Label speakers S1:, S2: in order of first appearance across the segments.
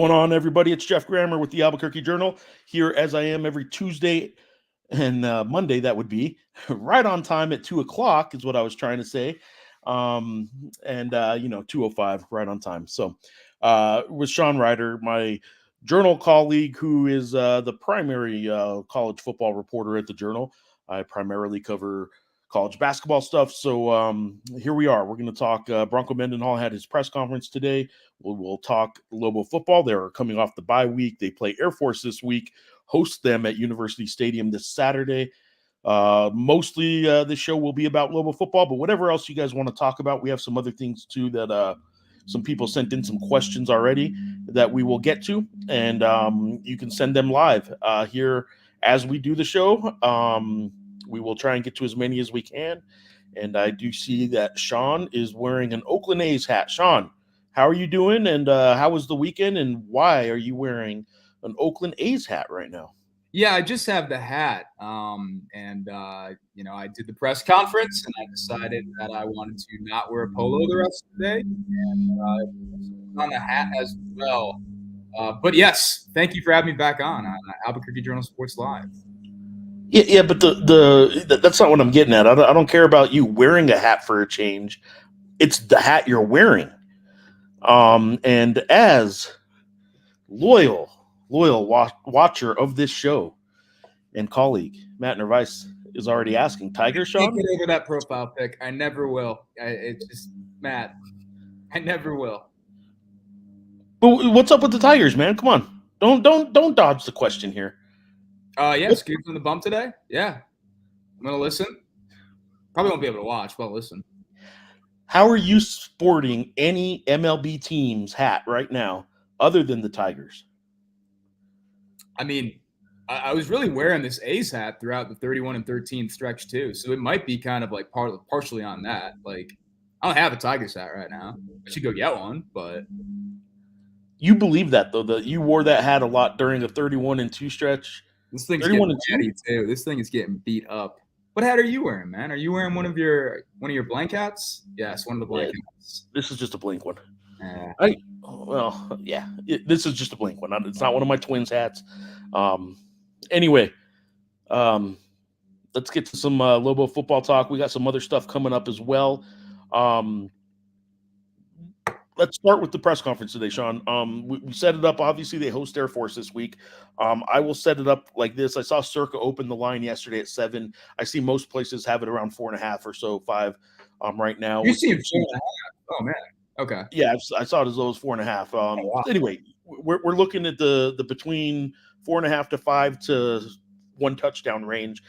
S1: going on, everybody? It's Geoff Grammer with the Albuquerque Journal, here as I am every Tuesday and Monday. That would be right on time at 2:00 is what I was trying to say. 2:05 right on time. So with Sean Reider, my Journal colleague, who is the primary college football reporter at the Journal. I primarily cover college basketball stuff. So here we are. We're going to talk. Bronco Mendenhall had his press conference today. We'll talk Lobo football. They're coming off the bye week. They play Air Force this week, host them at University Stadium this Saturday. Mostly the show will be about Lobo football, but whatever else you guys want to talk about, we have some other things too that some people sent in some questions already that we will get to, and you can send them live here as we do the show. We will try and get to as many as we can. And I do see that Sean is wearing an Oakland A's hat. Sean, how are you doing? And how was the weekend? And why are you wearing an Oakland A's hat right now?
S2: Yeah, I just have the hat. I did the press conference and I decided that I wanted to not wear a polo the rest of the day. And on the hat as well. But yes, thank you for having me back on Albuquerque Journal Sports Live.
S1: Yeah, but that's not what I'm getting at. I don't care about you wearing a hat for a change. It's the hat you're wearing. And as loyal watcher of this show and colleague, Matt Nervice is already asking, Tiger, Sean?
S2: I can't get over that profile pic. I never will. It's just, Matt, I never will.
S1: But what's up with the Tigers, man? Come on. Don't dodge the question here.
S2: Scoop from the bump today. Yeah. I'm going to listen. Probably won't be able to watch, but I'll listen.
S1: How are you sporting any MLB team's hat right now other than the Tigers?
S2: I mean, I was really wearing this A's hat throughout the 31-13 stretch too. So it might be kind of like partially on that. Like, I don't have a Tigers hat right now. I should go get one, but
S1: you believe that though, that you wore that hat a lot during the 31-2 stretch.
S2: This thing's getting ratty too. This thing is getting beat up. What hat are you wearing, man? Are you wearing one of your blank hats? Yes, one of the blank hats.
S1: This is just a blank one. This is just a blank one. It's not one of my twins' hats. Anyway, let's get to some Lobo football talk. We got some other stuff coming up as well. Let's start with the press conference today, Sean. We set it up. Obviously, they host Air Force this week. I will set it up like this. I saw Circa open the line yesterday at 7. I see most places have it around 4.5 or so, 5 right now.
S2: You see 4.5? Oh, man. Okay.
S1: Yeah, I saw it as low as 4.5. Wow. Anyway, we're looking at the between 4.5 to 5 to 1 touchdown range,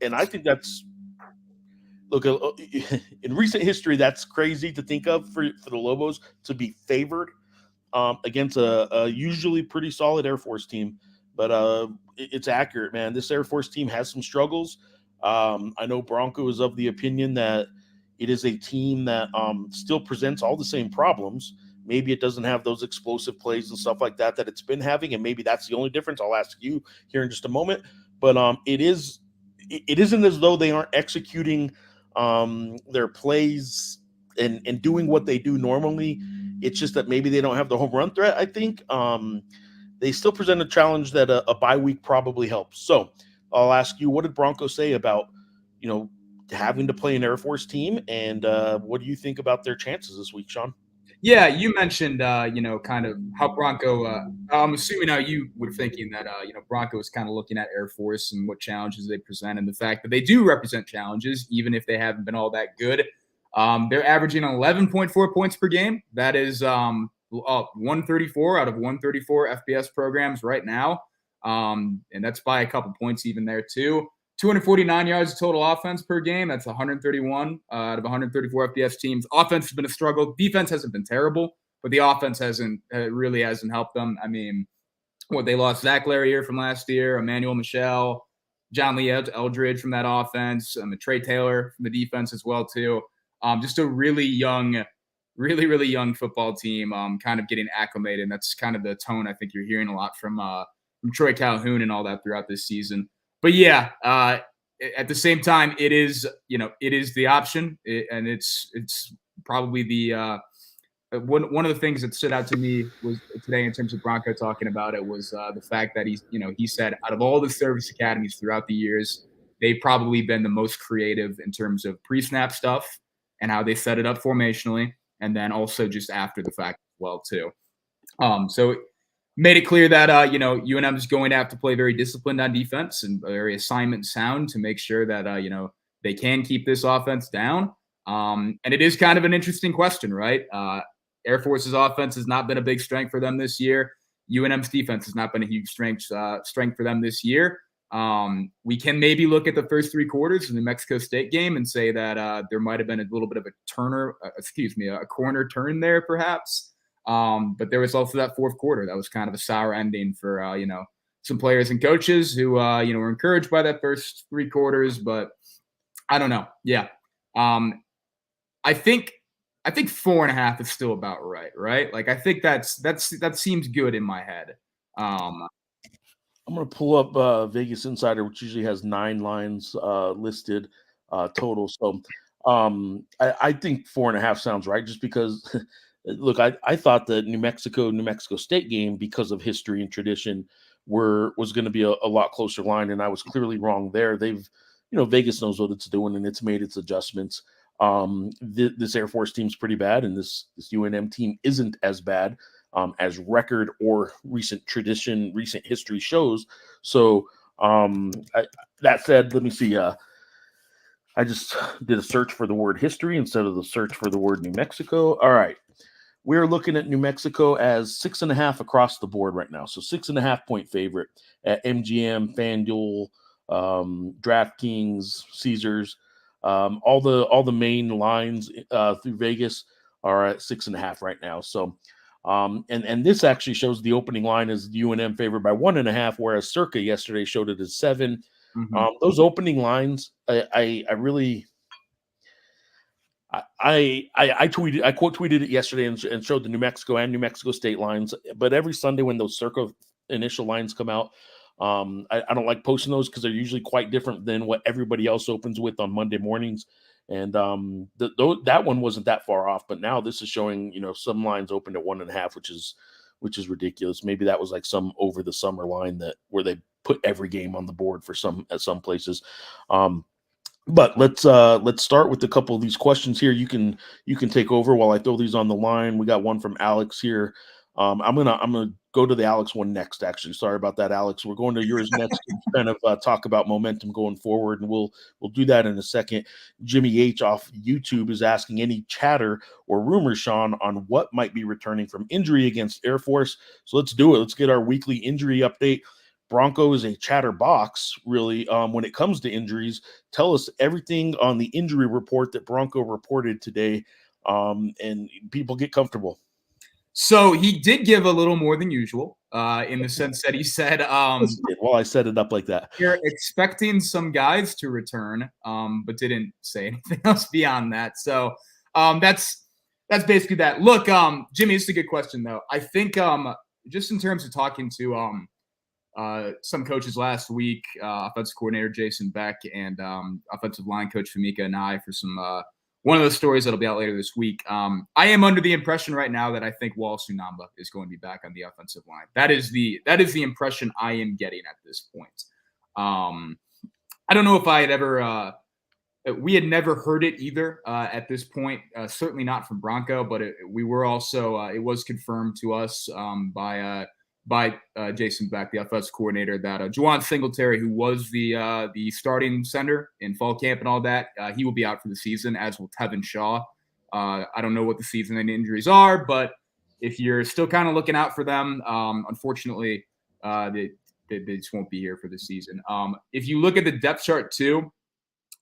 S1: and I think that's in recent history, that's crazy to think of for the Lobos to be favored against a usually pretty solid Air Force team. But it's accurate, man. This Air Force team has some struggles. I know Bronco is of the opinion that it is a team that still presents all the same problems. Maybe it doesn't have those explosive plays and stuff like that it's been having, and maybe that's the only difference. I'll ask you here in just a moment. But it isn't as though they aren't executing their plays and doing what they do normally. It's just that maybe they don't have the home run threat. I think they still present a challenge that a bye week probably helps. So I'll ask you, what did Bronco say about, having to play an Air Force team, and what do you think about their chances this week, Sean?
S2: Yeah, you mentioned, kind of how Bronco I'm assuming how you were thinking that, Bronco is kind of looking at Air Force and what challenges they present, and the fact that they do represent challenges, even if they haven't been all that good. They're averaging 11.4 points per game. That is 134 out of 134 FBS programs right now. And that's by a couple points even there too. 249 yards of total offense per game. That's 131 out of 134 FBS teams. Offense has been a struggle. Defense hasn't been terrible, but the offense really hasn't helped them. I mean, they lost Zach Larrier from last year, Emmanuel Michel, John Lee Eldridge from that offense, Trey Taylor from the defense as well too. Just a really young football team, kind of getting acclimated. And that's kind of the tone I think you're hearing a lot from Troy Calhoun and all that throughout this season. But yeah, at the same time, it is the option, and it's probably the one of the things that stood out to me was today in terms of Bronco talking about it was the fact that he said out of all the service academies throughout the years, they've probably been the most creative in terms of pre-snap stuff and how they set it up formationally, and then also just after the fact as well too. So made it clear that UNM is going to have to play very disciplined on defense and very assignment sound to make sure that they can keep this offense down. And it is kind of an interesting question, right? Air Force's offense has not been a big strength for them this year. UNM's defense has not been a huge strength for them this year. We can maybe look at the first three quarters in the Mexico State game and say that there might have been a little bit of a corner turn there, perhaps. But there was also that fourth quarter that was kind of a sour ending for some players and coaches who were encouraged by that first three quarters, but I don't know. Yeah. I think 4.5 is still about right? Like I think that seems good in my head.
S1: I'm going to pull up Vegas Insider, which usually has 9 lines listed total. So I think 4.5 sounds right, just because look, I thought the New Mexico State game, because of history and tradition, was going to be a lot closer line, and I was clearly wrong there. Vegas knows what it's doing, and it's made its adjustments. This Air Force team's pretty bad, and this UNM team isn't as bad as record or recent history shows. So that said, let me see. I just did a search for the word history instead of the search for the word New Mexico. All right. We're looking at New Mexico as 6.5 across the board right now. So 6.5 point favorite at MGM, FanDuel, DraftKings, Caesars. All the main lines through Vegas are at 6.5 right now. So, and this actually shows the opening line as UNM favored by 1.5, whereas Circa yesterday showed it as 7.
S2: Mm-hmm.
S1: Those opening lines, I really. I quote tweeted it yesterday and showed the New Mexico and New Mexico State lines. But every Sunday when those Circa initial lines come out, I don't like posting those because they're usually quite different than what everybody else opens with on Monday mornings. And that one wasn't that far off. But now this is showing some lines opened at 1.5, which is ridiculous. Maybe that was like some over the summer line where they put every game on the board at some places. But let's start with a couple of these questions here. You can take over while I throw these on the line. We got one from Alex here. I'm gonna go to the Alex one next. Actually, sorry about that, Alex. We're going to yours next to kind of talk about momentum going forward, and we'll do that in a second. Jimmy H off YouTube is asking any chatter or rumors, Sean, on what might be returning from injury against Air Force. So let's do it. Let's get our weekly injury update. Bronco is a chatterbox, really, when it comes to injuries. Tell us everything on the injury report that Bronco reported today, and people get comfortable.
S2: So he did give a little more than usual in the sense that he said,
S1: well, I set it up like that.
S2: You're expecting some guys to return, but didn't say anything else beyond that. So that's basically that. Look, Jimmy, it's a good question, though. I think just in terms of talking to some coaches last week, offensive coordinator Jason Beck and offensive line coach Famika and I for some one of those stories that'll be out later this week. I am under the impression right now that I think Wallace Unamba is going to be back on the offensive line. That is the impression I am getting at this point. I don't know if I had ever we had never heard it either at this point, certainly not from Bronco, but we were also it was confirmed to us by Jason Beck, the offensive coordinator, that Juwan Singletary, who was the starting center in fall camp and all that, he will be out for the season, as will Tevin Shaw. I don't know what the season and injuries are, but if you're still kind of looking out for them, unfortunately, they just won't be here for the season. If you look at the depth chart too,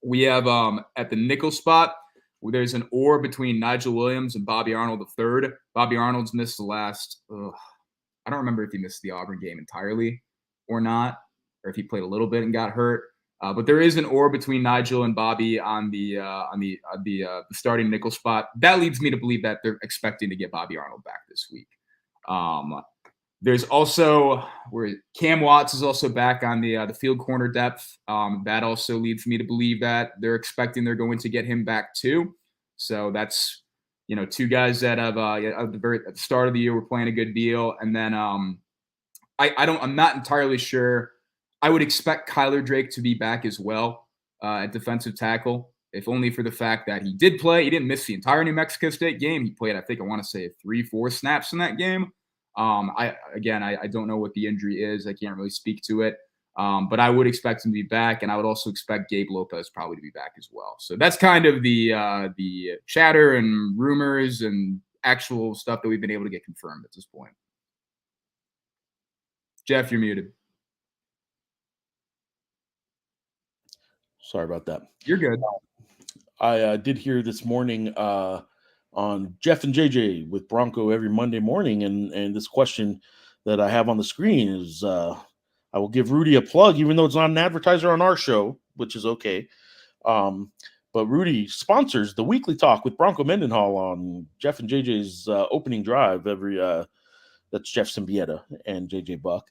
S2: we have at the nickel spot, there's an or between Nigel Williams and Bobby Arnold III. Bobby Arnold's missed the last I don't remember if he missed the Auburn game entirely or not, or if he played a little bit and got hurt. But there is an or between Nigel and Bobby on the starting nickel spot. That leads me to believe that they're expecting to get Bobby Arnold back this week. There's also where Cam Watts is also back on the field corner depth. That also leads me to believe that they're going to get him back too. So that's two guys that have at the start of the year were playing a good deal, and then I'm not entirely sure. I would expect Kyler Drake to be back as well at defensive tackle, if only for the fact that he did play. He didn't miss the entire New Mexico State game. He played, I think, I want to say 3-4 snaps in that game. I don't know what the injury is. I can't really speak to it. But I would expect him to be back, and I would also expect Gabe Lopez probably to be back as well. So that's kind of the chatter and rumors and actual stuff that we've been able to get confirmed at this point. Geoff, you're muted.
S1: Sorry about that.
S2: You're good.
S1: I did hear this morning on Geoff and JJ with Bronco every Monday morning, and this question that I have on the screen is I will give Rudy a plug, even though it's not an advertiser on our show, which is okay. But Rudy sponsors the weekly talk with Bronco Mendenhall on Geoff and JJ's opening drive every that's Jeff Symbieta and JJ Buck.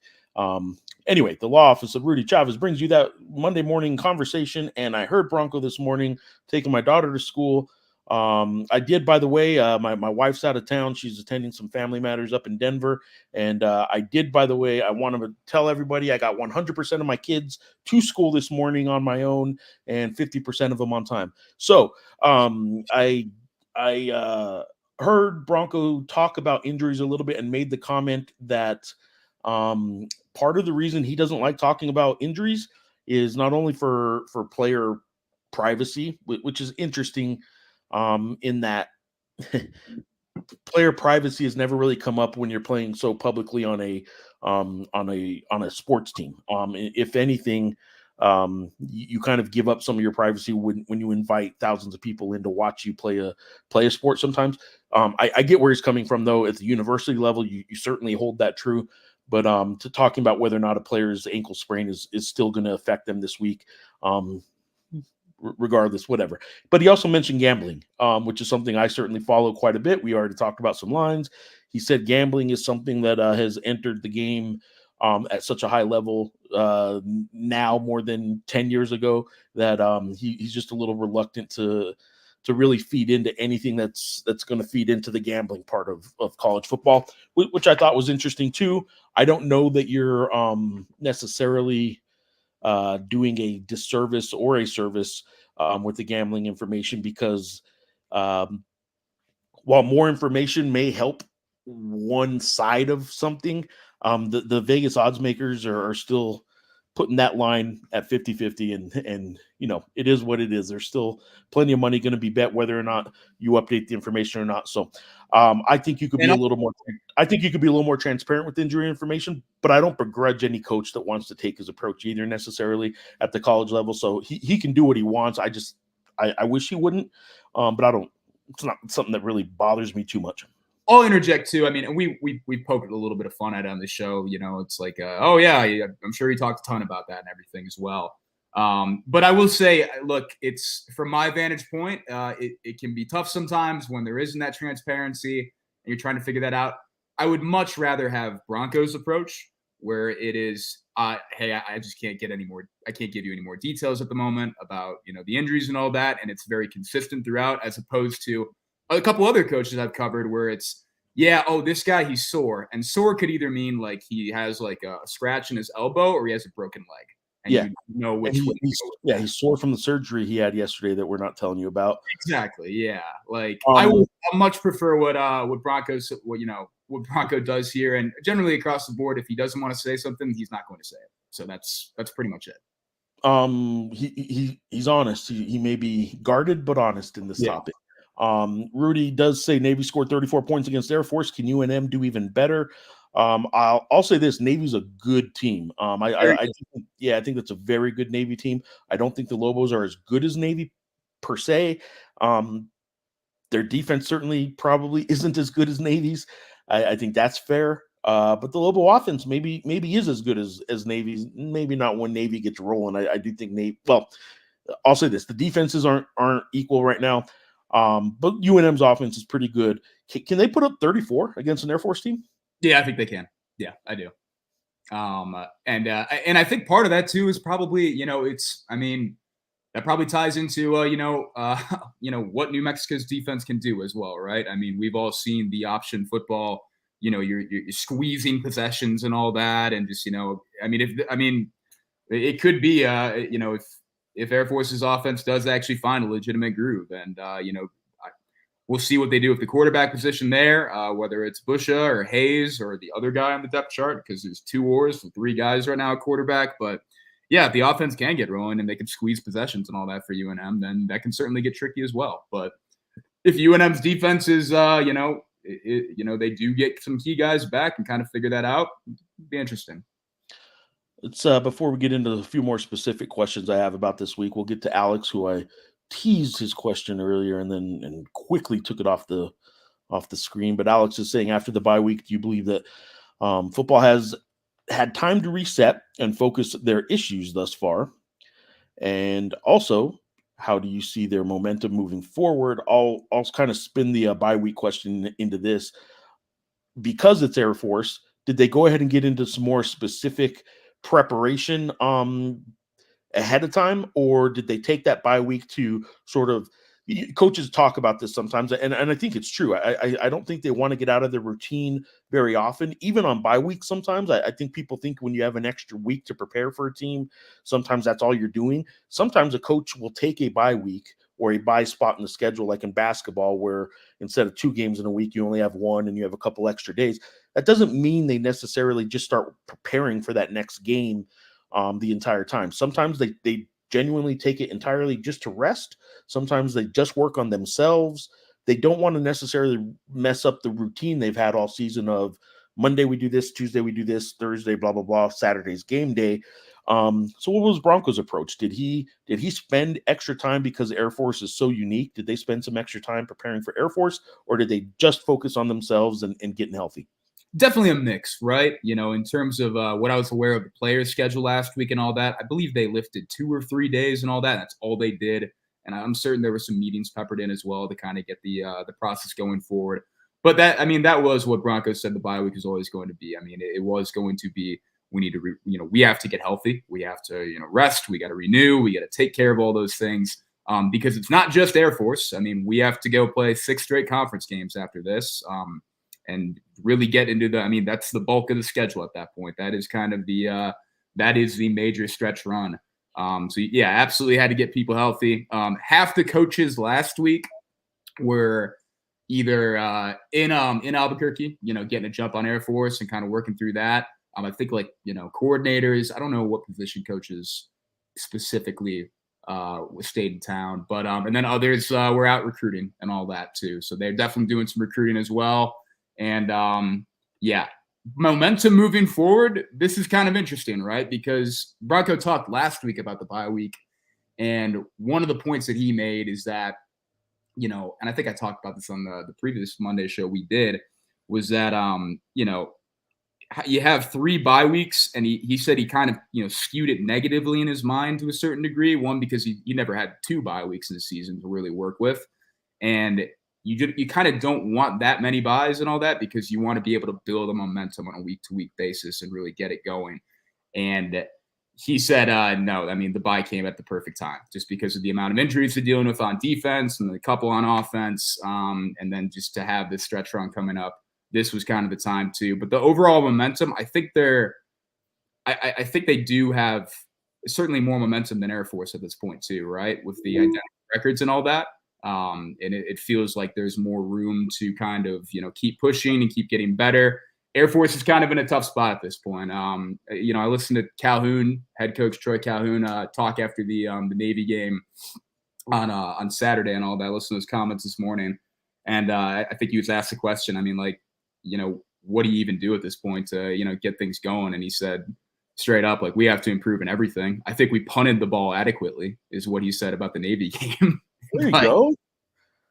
S1: Anyway, the law office of Rudy Chavez brings you that Monday morning conversation. And I heard Bronco this morning taking my daughter to school. I did, by the way, my wife's out of town. She's attending some family matters up in Denver. And I did, by the way, I want to tell everybody I got 100% of my kids to school this morning on my own and 50% of them on time. So I heard Bronco talk about injuries a little bit and made the comment that part of the reason he doesn't like talking about injuries is not only for player privacy, which is interesting, in that player privacy has never really come up when you're playing so publicly on a sports team. If anything, you kind of give up some of your privacy when you invite thousands of people in to watch you play a sport sometimes. I get where he's coming from, though. At the university level, you certainly hold that true. But to talking about whether or not a player's ankle sprain is still going to affect them this week, regardless, whatever. But he also mentioned gambling, which is something I certainly follow quite a bit. We already talked about some lines. He said gambling is something that has entered the game at such a high level now more than 10 years ago that he's just a little reluctant to really feed into anything that's going to feed into the gambling part of college football, which I thought was interesting too. I don't know that you're necessarily doing a disservice or a service with the gambling information, because while more information may help one side of something, the Vegas odds makers are still putting that line at 50-50, and it is what it is. There's still plenty of money going to be bet whether or not you update the information or not. So I think you could be a little more transparent with injury information, but I don't begrudge any coach that wants to take his approach either necessarily at the college level. So he can do what he wants. I wish he wouldn't, but it's not something that really bothers me too much.
S2: I'll interject too. I mean, and we poked a little bit of fun at it on the show. It's like, oh yeah, I'm sure he talked a ton about that and everything as well. But I will say, look, it's from my vantage point, it can be tough sometimes when there isn't that transparency and you're trying to figure that out. I would much rather have Broncos' approach, where it is, hey, I just can't get any more. I can't give you any more details at the moment about the injuries and all that, and it's very consistent throughout, as opposed to a couple other coaches I've covered where it's, this guy, he's sore. And sore could either mean like he has like a scratch in his elbow or he has a broken leg. And you know which way.
S1: He's sore from the surgery he had yesterday that we're not telling you about.
S2: Exactly. Yeah. Like I much prefer what Bronco does here, and generally across the board. If he doesn't want to say something, he's not going to say it. So that's pretty much it.
S1: He's honest. He may be guarded but honest in this topic. Rudy does say Navy scored 34 points against Air Force. Can UNM do even better? I'll say this: Navy's a good team. I think that's a very good Navy team. I don't think the Lobos are as good as Navy per se. Their defense certainly probably isn't as good as Navy's. I think that's fair. But the Lobo offense maybe is as good as Navy's. Maybe not when Navy gets rolling. I do think Navy. Well, I'll say this: the defenses aren't equal right now. But UNM's offense is pretty good. Can they put up 34 against an Air Force team?
S2: Yeah, I think they can. Yeah, I do. And I think part of that too is probably, that probably ties into what New Mexico's defense can do as well, right? I mean, we've all seen the option football. You're squeezing possessions and all that, and just it could be if Air Force's offense does actually find a legitimate groove, and we'll see what they do with the quarterback position there, whether it's Busha or Hayes or the other guy on the depth chart, because there's 2 wars and 3 guys right now at quarterback. But yeah, if the offense can get rolling and they can squeeze possessions and all that for UNM, then that can certainly get tricky as well. But if UNM's defense is, they do get some key guys back and kind of figure that out, it'd be interesting.
S1: It's before we get into a few more specific questions I have about this week, we'll get to Alex, who I teased his question earlier and quickly took it off the screen. But Alex is saying, after the bye week, do you believe that football has had time to reset and focus their issues thus far? And also, how do you see their momentum moving forward? I'll kind of spin the bye week question into this. Because it's Air Force, did they go ahead and get into some more specific preparation ahead of time, or did they take that bye week to sort of, coaches talk about this sometimes, and I think it's true. I don't think they want to get out of their routine very often, even on bye week. Sometimes I think people think when you have an extra week to prepare for a team, sometimes that's all you're doing. Sometimes a coach will take a bye week or a bye spot in the schedule, like in basketball, where instead of 2 games in a week, you only have 1 and you have a couple extra days. That doesn't mean they necessarily just start preparing for that next game the entire time. Sometimes they genuinely take it entirely just to rest. Sometimes they just work on themselves. They don't want to necessarily mess up the routine they've had all season of Monday we do this, Tuesday we do this, Thursday blah blah blah, Saturday's game day. So what was Broncos' approach? Did he spend extra time because Air Force is so unique? Did they spend some extra time preparing for Air Force, or did they just focus on themselves and getting healthy?
S2: Definitely a mix, right? In terms of what I was aware of the players' schedule last week and all that, I believe they lifted 2 or 3 days and all that. That's all they did. And I'm certain there were some meetings peppered in as well to kind of get the process going forward. But that was what Broncos said the bye week is always going to be. I mean, it was going to be, we need to, we have to get healthy. We have to, rest. We got to renew. We got to take care of all those things because it's not just Air Force. I mean, we have to go play 6 straight conference games after this. And really get into that's the bulk of the schedule at that point. That is kind of the major stretch run. So yeah, absolutely had to get people healthy. Half the coaches last week were either in Albuquerque, getting a jump on Air Force and kind of working through that. I think coordinators, I don't know what position coaches specifically stayed in town, but and then others were out recruiting and all that too. So they're definitely doing some recruiting as well. And momentum moving forward, this is kind of interesting, right? Because Bronco talked last week about the bye week, and one of the points that he made is that, and I think I talked about this on the previous Monday show we did, was that you have 3 bye weeks, and he said he kind of skewed it negatively in his mind to a certain degree. One, because he never had 2 bye weeks in the season to really work with, and you kind of don't want that many buys and all that, because you want to be able to build a momentum on a week-to-week basis and really get it going. And he said, no, I mean, the bye came at the perfect time just because of the amount of injuries they're dealing with on defense and a couple on offense. And then just to have this stretch run coming up, this was kind of the time too. But the overall momentum, I think I think they do have certainly more momentum than Air Force at this point too, right? With the identical records and all that. And it feels like there's more room to kind of, keep pushing and keep getting better. Air Force is kind of in a tough spot at this point. I listened to Calhoun, head coach Troy Calhoun, talk after the Navy game on Saturday and all that. I listened to his comments this morning. And I think he was asked the question, what do you even do at this point to, get things going? And he said straight up, we have to improve in everything. I think we punted the ball adequately is what he said about the Navy game.
S1: There you go.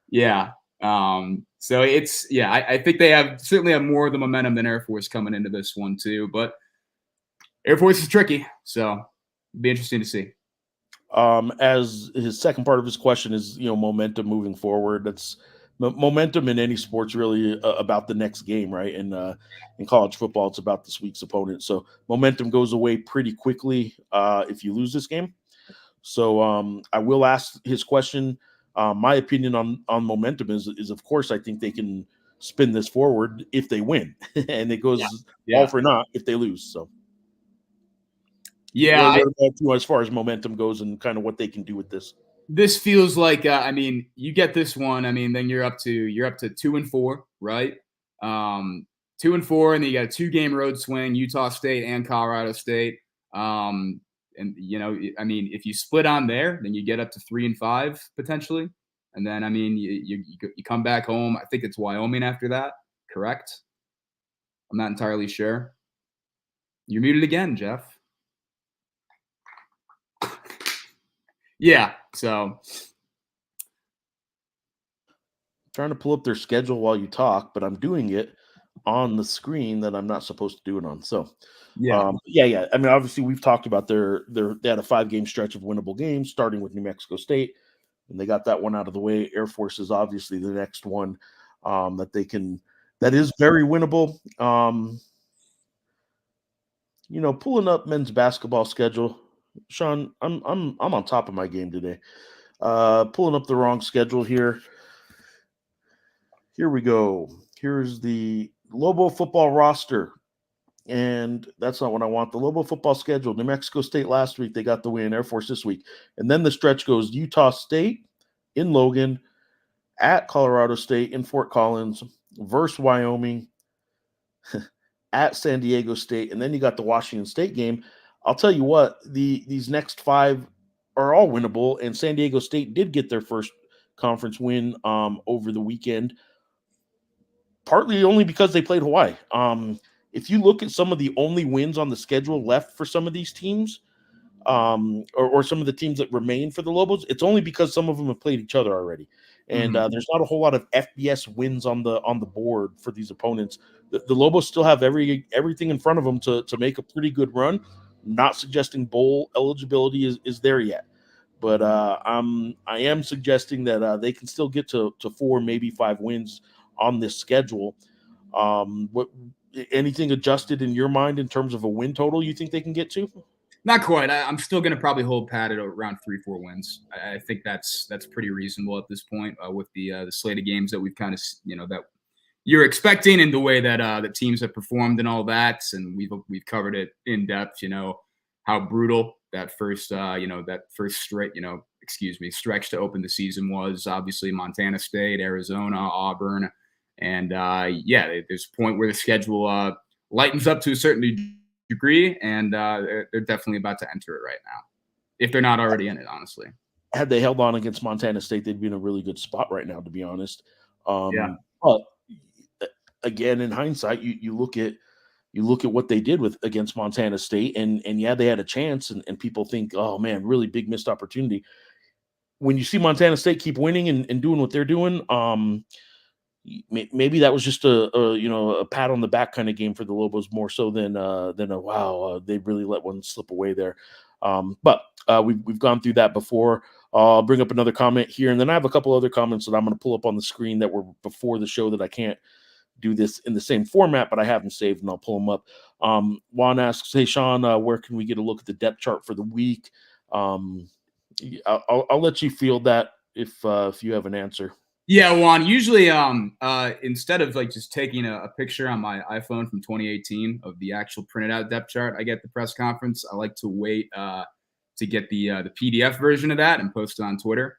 S2: Yeah. So I think they certainly have more of the momentum than Air Force coming into this one too, but Air Force is tricky. So it'd be interesting to see.
S1: As his second part of his question is, momentum moving forward. That's momentum in any sports really about the next game, right? And in college football, it's about this week's opponent. So momentum goes away pretty quickly if you lose this game. So I will ask his question. My opinion on momentum is of course I think they can spin this forward if they win, and it
S2: Yeah.
S1: goes all
S2: Yeah.
S1: for naught if they lose. So
S2: Yeah.
S1: what about you as far as momentum goes and kind of what they can do with this?
S2: This feels like I mean, you get this one. I mean, then you're up to 2-4, right? 2-4, and then you got a 2-game road swing: Utah State and Colorado State. And I mean, if you split on there, then you get up to 3-5 potentially. And then I mean, you come back home. I think it's Wyoming after that. Correct? I'm not entirely sure. You're muted again, Geoff. Yeah. So
S1: Trying to pull up their schedule while you talk, but I'm doing it on the screen that I'm not supposed to do it on. So
S2: yeah.
S1: yeah. I mean, obviously we've talked about they had a 5-game stretch of winnable games, starting with New Mexico State, and they got that one out of the way. Air Force is obviously the next one that is very winnable. Pulling up men's basketball schedule. Sean, I'm on top of my game today. Pulling up the wrong schedule here. Here we go. Here's the Lobo football roster. And that's not what I want. The Lobo football schedule. New Mexico State last week, they got the win. Air Force this week. And then the stretch goes Utah State in Logan, at Colorado State in Fort Collins, versus Wyoming, at San Diego State, and then you got the Washington State game. I'll tell you what, these next 5 are all winnable, and San Diego State did get their first conference win over the weekend, partly only because they played Hawaii. If you look at some of the only wins on the schedule left for some of these teams, or some of the teams that remain for the Lobos, it's only because some of them have played each other already, and there's not a whole lot of FBS wins on the board for these opponents. The Lobos still have everything in front of them to make a pretty good run. Not suggesting bowl eligibility is there yet, but I am suggesting that they can still get to 4, maybe 5 wins on this schedule. What anything adjusted in your mind in terms of a win total you think they can get to?
S2: Not quite. I'm still going to probably hold pat at around 3-4 wins. I think that's pretty reasonable at this point with the slate of games that we've kind of that you're expecting and the way that the teams have performed and all that. And we've covered it in depth. How brutal that first stretch to open the season was. Obviously, Montana State, Arizona, Auburn, and there's a point where the schedule lightens up to a certain degree, and they're definitely about to enter it right now, if they're not already in it, honestly.
S1: Had they held on against Montana State, they'd be in a really good spot right now, to be honest.
S2: Yeah.
S1: But again, in hindsight, you look at what they did against Montana State, and yeah, they had a chance, and people think, oh man, really big missed opportunity. When you see Montana State keep winning and doing what they're doing, maybe that was just a pat on the back kind of game for the Lobos, more so than a wow, they really let one slip away there. But we've gone through that before. I'll bring up another comment here, and then I have a couple other comments that I'm going to pull up on the screen that were before the show that I can't do this in the same format, but I have them saved and I'll pull them up. Juan asks, "Hey Sean, where can we get a look at the depth chart for the week?" I'll let you field that if you have an answer.
S2: Yeah, Juan. Usually, instead of like just taking a picture on my iPhone from 2018 of the actual printed out depth chart, I get the press conference. I like to wait to get the PDF version of that and post it on Twitter,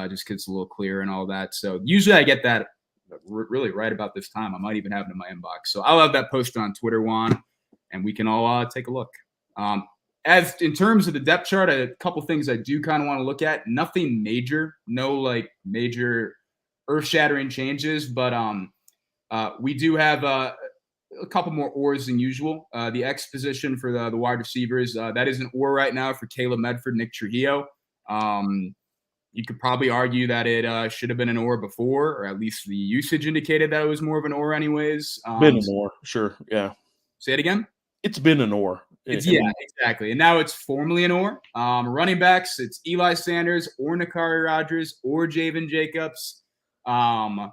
S2: just because it's a little clearer and all that. So usually I get that really right about this time. I might even have it in my inbox. So I'll have that posted on Twitter, Juan, and we can all take a look. As in terms of the depth chart, a couple things I do kind of want to look at. Nothing major, no like major earth-shattering changes, but we do have a couple more oars than usual. The X position for the wide receivers, that is an oar right now for Caleb Medford, Nick Trujillo. You could probably argue that it should have been an oar before, or at least the usage indicated that it was more of an oar anyways.
S1: Been an oar, sure, yeah.
S2: Say it again?
S1: It's been an oar.
S2: Exactly. And now it's formally an oar. Running backs, it's Eli Sanders or Nakari Rogers or Javen Jacobs. So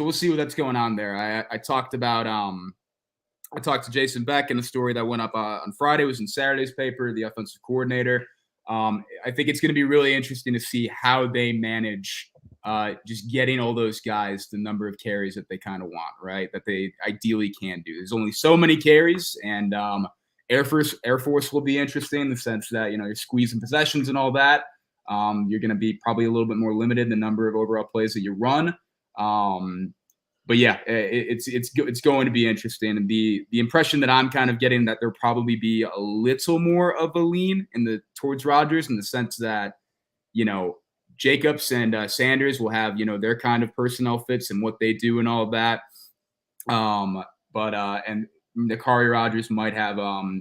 S2: we'll see what's going on there. I talked to Jason Beck in a story that went up on Friday. It was in Saturday's paper, the offensive coordinator. I think it's going to be really interesting to see how they manage just getting all those guys the number of carries that they kind of want, right? That they ideally can do. There's only so many carries, and Air Force will be interesting in the sense that you're squeezing possessions and all that. You're going to be probably a little bit more limited in the number of overall plays that you run. But yeah, it's going to be interesting. And the impression that I'm kind of getting that there'll probably be a little more of a lean towards Rodgers in the sense that, Jacobs and Sanders will have, their kind of personnel fits and what they do and all of that. And Nakari Rodgers might have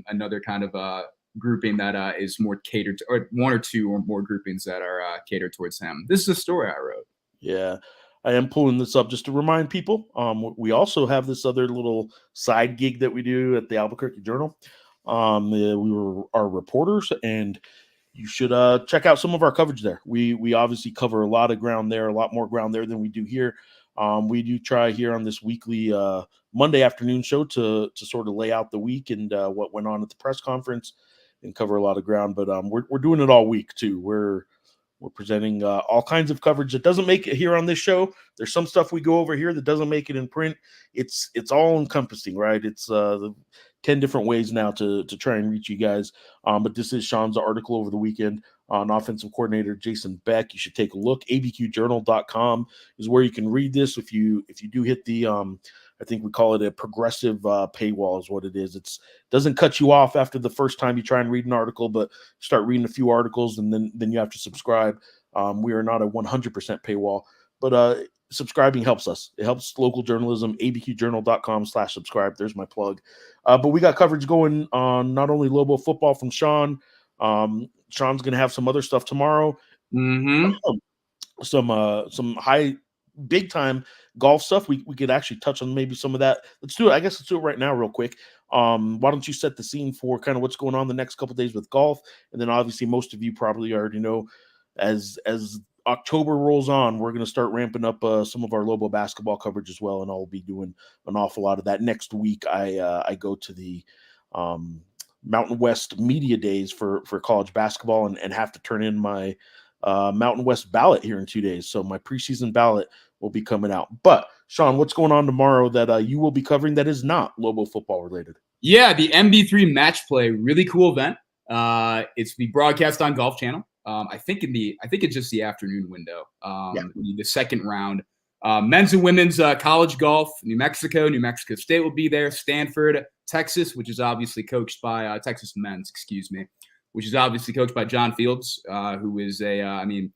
S2: another kind of grouping that is more catered to, or one or two or more groupings that are catered towards him. This is a story I wrote.
S1: Yeah, I am pulling this up just to remind people. We also have this other little side gig that we do at the Albuquerque Journal. We were our reporters, and you should check out some of our coverage there. We obviously cover a lot of ground there, a lot more ground there than we do here. We do try here on this weekly Monday afternoon show to sort of lay out the week and what went on at the press conference and cover a lot of ground. But we're doing it all week too. We're presenting all kinds of coverage that doesn't make it here on this show. There's some stuff we go over here that doesn't make it in print. It's all encompassing, right? It's 10 different ways now to try and reach you guys. But this is Sean's article over the weekend on offensive coordinator Jason Beck. You should take a look. ABQjournal.com is where you can read this. If you do hit the I think we call it a progressive paywall is what it is. It doesn't cut you off after the first time you try and read an article, but start reading a few articles and then you have to subscribe. We are not a 100% paywall, but subscribing helps us. It helps local journalism. abqjournal.com/subscribe. There's my plug. But we got coverage going on not only Lobo football from Sean. Sean's going to have some other stuff tomorrow.
S2: Mm-hmm.
S1: Some high big time golf stuff. We could actually touch on maybe some of that. Let's do it. I guess let's do it right now real quick. Why don't you set the scene for kind of what's going on the next couple of days with golf? And then obviously most of you probably already know as October rolls on, we're going to start ramping up some of our Lobo basketball coverage as well. And I'll be doing an awful lot of that next week. I go to the Mountain West Media Days for college basketball and have to turn in my Mountain West ballot here in 2 days. So my preseason ballot will be coming out. But Sean, what's going on tomorrow that you will be covering that is not Lobo football related?
S2: Yeah, the MB3 match play, really cool event. It's the broadcast on Golf Channel. I think it's just the afternoon window. The second round. Men's and women's college golf, New Mexico State will be there. Stanford, Texas, which is obviously coached by Texas men's, which is obviously coached by John Fields, who is in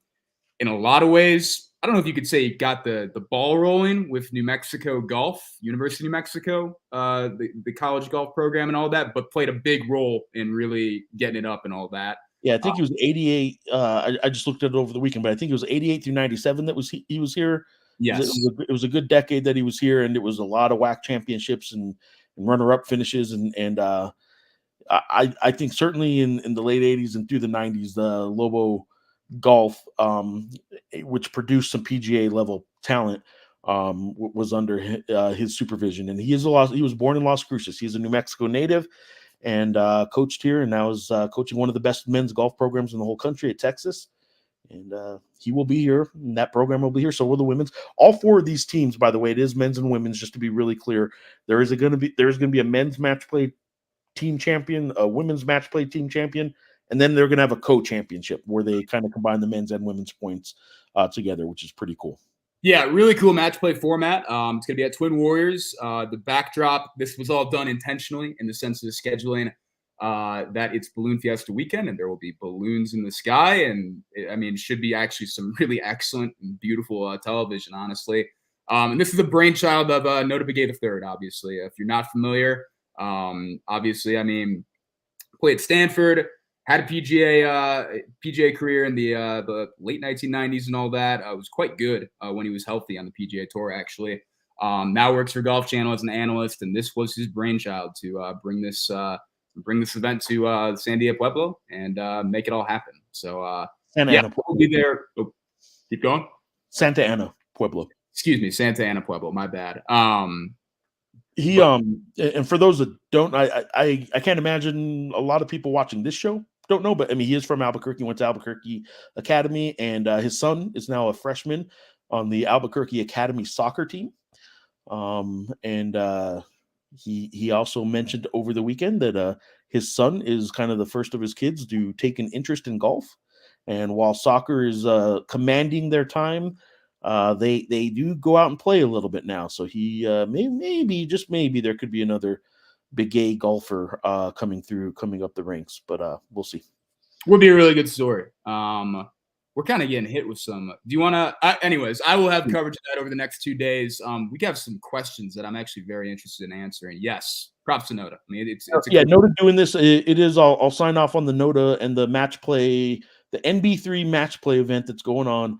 S2: a lot of ways, I don't know if you could say he got the ball rolling with New Mexico Golf, University of New Mexico, the college golf program and all that, but played a big role in really getting it up and all that.
S1: Yeah, I think he was 88. I just looked at it over the weekend, but I think it was 88 through 97 that he was here.
S2: Yes.
S1: It was a good decade that he was here, and it was a lot of WAC championships and runner-up finishes. And I think certainly in the late 80s and through the 90s, the Lobo Golf, which produced some PGA level talent, was under his supervision. And he was born in Las Cruces. He's a New Mexico native and coached here, and now is coaching one of the best men's golf programs in the whole country at Texas. And he will be here, and that program will be here. So will the women's. All four of these teams, by the way, it is men's and women's. Just to be really clear, there's going to be a men's match play team champion, a women's match play team champion, and then they're going to have a co-championship where they kind of combine the men's and women's points together, which is pretty cool. Yeah,
S2: really cool match play format. It's going to be at Twin Warriors. The backdrop, this was all done intentionally in the sense of the scheduling. That it's Balloon Fiesta weekend and there will be balloons in the sky, and it should be actually some really excellent and beautiful television, honestly. And this is a brainchild of Nota Begay III, obviously. If you're not familiar, played at Stanford, had a PGA career in the late 1990s and all that. Was quite good when he was healthy on the PGA Tour, actually. Now works for Golf Channel as an analyst, and this was his brainchild to bring this event to San Diego Pueblo and make it all happen. So
S1: Santa Ana Pueblo.
S2: We'll be there. Oh, keep going.
S1: Santa Ana Pueblo.
S2: Excuse me, Santa Ana Pueblo. My bad.
S1: And for those that don't, I can't imagine a lot of people watching this show don't know, but I mean, he is from Albuquerque, went to Albuquerque Academy, and his son is now a freshman on the Albuquerque Academy soccer team. And he also mentioned over the weekend that his son is kind of the first of his kids to take an interest in golf. And while soccer is commanding their time, they do go out and play a little bit now. So he maybe just maybe there could be another big gay golfer coming up the ranks, but we'll see.
S2: Would be a really good story. We're kind of getting hit with some. Do you want to? Anyways, I will have coverage of that over the next 2 days. We have some questions that I'm actually very interested in answering. Yes, props to Noda. I mean, it's
S1: Noda doing this. It is. I'll sign off on the Noda and the match play, the NB3 match play event that's going on.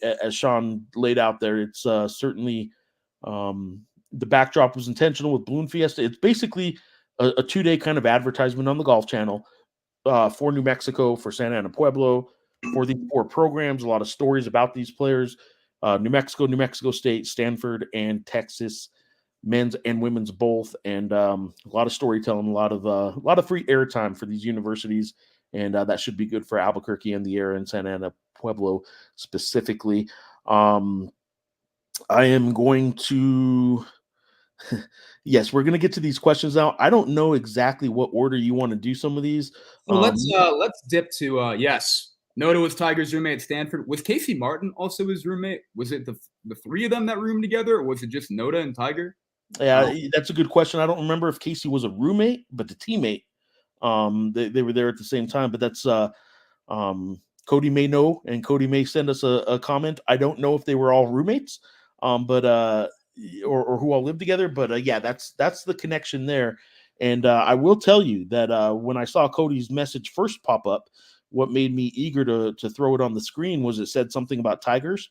S1: As Sean laid out there, it's certainly the backdrop was intentional with Balloon Fiesta. It's basically a 2-day kind of advertisement on the Golf Channel for New Mexico, for Santa Ana Pueblo, for these 4 programs. A lot of stories about these players: New Mexico State, Stanford, and Texas, men's and women's both, and a lot of storytelling, a lot of free airtime for these universities, and that should be good for Albuquerque and the area in Santa Ana Pueblo specifically. I am going to. Yes, we're going to get to these questions now. I don't know exactly what order you want to do some of these.
S2: So let's dip to yes. Noda was Tiger's roommate at Stanford. Was Casey Martin also his roommate? Was it the 3 of them that roomed together, or was it just Noda and Tiger?
S1: Yeah, that's a good question. I don't remember if Casey was a roommate, but the teammate. They were there at the same time. But that's Cody may know, and Cody may send us a comment. I don't know if they were all roommates, but or who all lived together. But yeah, that's the connection there. And I will tell you that when I saw Cody's message first pop up, what made me eager to throw it on the screen was it said something about Tigers.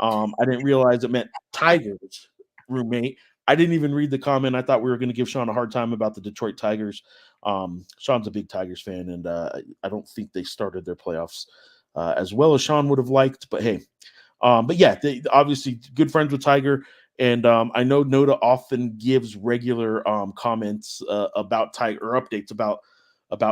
S1: I didn't realize it meant Tigers roommate. I didn't even read the comment. I thought we were going to give Sean a hard time about the Detroit Tigers. Sean's a big Tigers fan, and I don't think they started their playoffs as well as Sean would have liked. But hey, but yeah, they obviously good friends with Tiger. And I know Noda often gives regular comments about Tiger, or updates about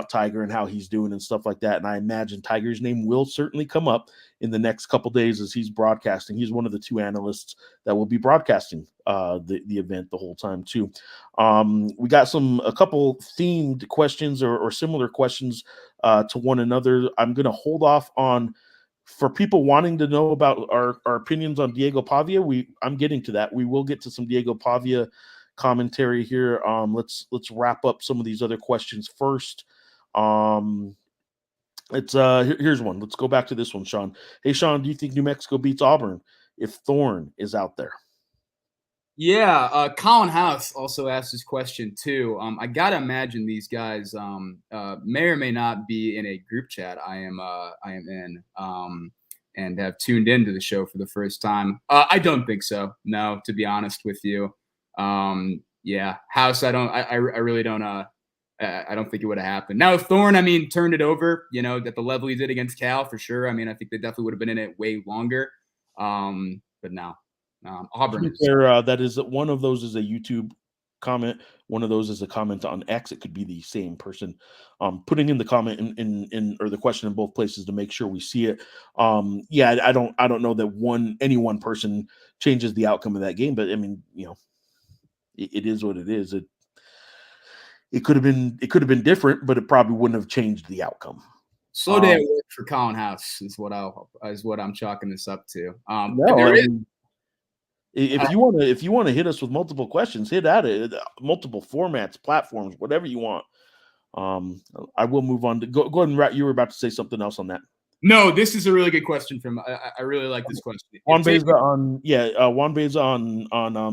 S1: Tiger and how he's doing and stuff like that. And I imagine Tiger's name will certainly come up in the next couple days as he's broadcasting. He's one of the 2 analysts that will be broadcasting the event the whole time too. We got a couple themed questions or similar questions to one another. I'm going to hold off on. For people wanting to know about our opinions on Diego Pavia, I'm getting to that. We will get to some Diego Pavia commentary here. Let's wrap up some of these other questions first. Here's one. Let's go back to this one, Sean. Hey, Sean, do you think New Mexico beats Auburn if Thorne is out there?
S2: Yeah, Colin House also asked this question too. I gotta imagine these guys may or may not be in a group chat. I am in and have tuned into the show for the first time. I don't think so. No, to be honest with you. Yeah, House. I really don't. I don't think it would have happened. Now, if Thorne, turned it over, at the level he did against Cal, for sure. I think they definitely would have been in it way longer. But no. Auburn.
S1: That is one of those is a YouTube comment. One of those is a comment on X. It could be the same person putting in the comment in or the question in both places to make sure we see it. Yeah, I don't know that any one person changes the outcome of that game, but it is what it is. It could have been different, but it probably wouldn't have changed the outcome.
S2: Slow day at work for Colin House is what I'm chalking this up to.
S1: If you want to hit us with multiple questions, hit at it. Multiple formats, platforms, whatever you want. I will move on to go ahead and you were about to say something else on that.
S2: No, this is a really good question from. I really like this question.
S1: Juan Beza on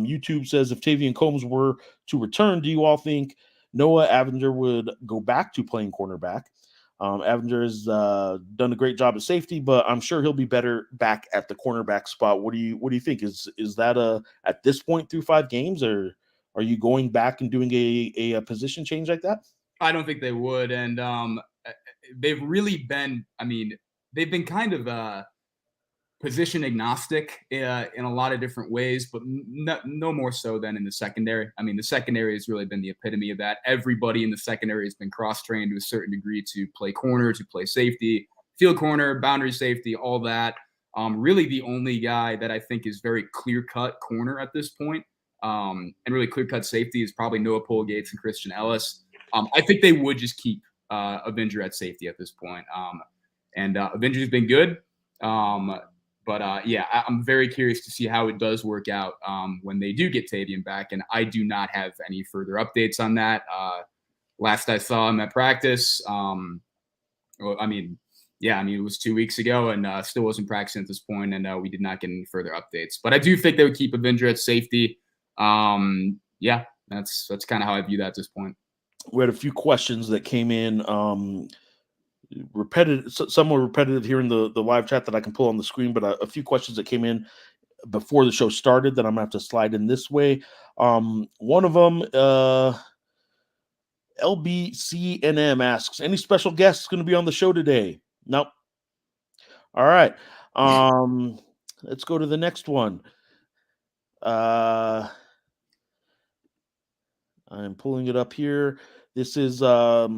S1: YouTube says if Tavian Combs were to return, do you all think Noah Avenger would go back to playing cornerback? Avenger has done a great job at safety, but I'm sure he'll be better back at the cornerback spot. What do you think? Is that at this point through 5 games, or are you going back and doing a position change like that?
S2: I don't think they would, and they've really been. They've been kind of position agnostic in a lot of different ways, but no more so than in the secondary. I mean, the secondary has really been the epitome of that. Everybody in the secondary has been cross-trained to a certain degree to play corner, to play safety, field corner, boundary safety, all that. Really the only guy that I think is very clear-cut corner at this point, and really clear-cut safety is probably Noah Poole-Gates and Christian Ellis. I think they would just keep Avenger at safety at this point. And Avenger's been good. But yeah, I'm very curious to see how it does work out when they do get Tavian back. And I do not have any further updates on that. Last I saw him at practice, well, I mean, it was 2 weeks ago and still wasn't practicing at this point, and we did not get any further updates. But I do think they would keep Avenger at safety. Yeah, that's kind of how I view that at this point.
S1: We had a few questions that came in. Repetitive, some were repetitive here in the live chat that I can pull on the screen, but a few questions that came in before the show started that I'm gonna have to slide in this way. One of them, LBCNM asks, any special guests going to be on the show today? Nope. All right. Let's go to the next one. I'm pulling it up here. This is a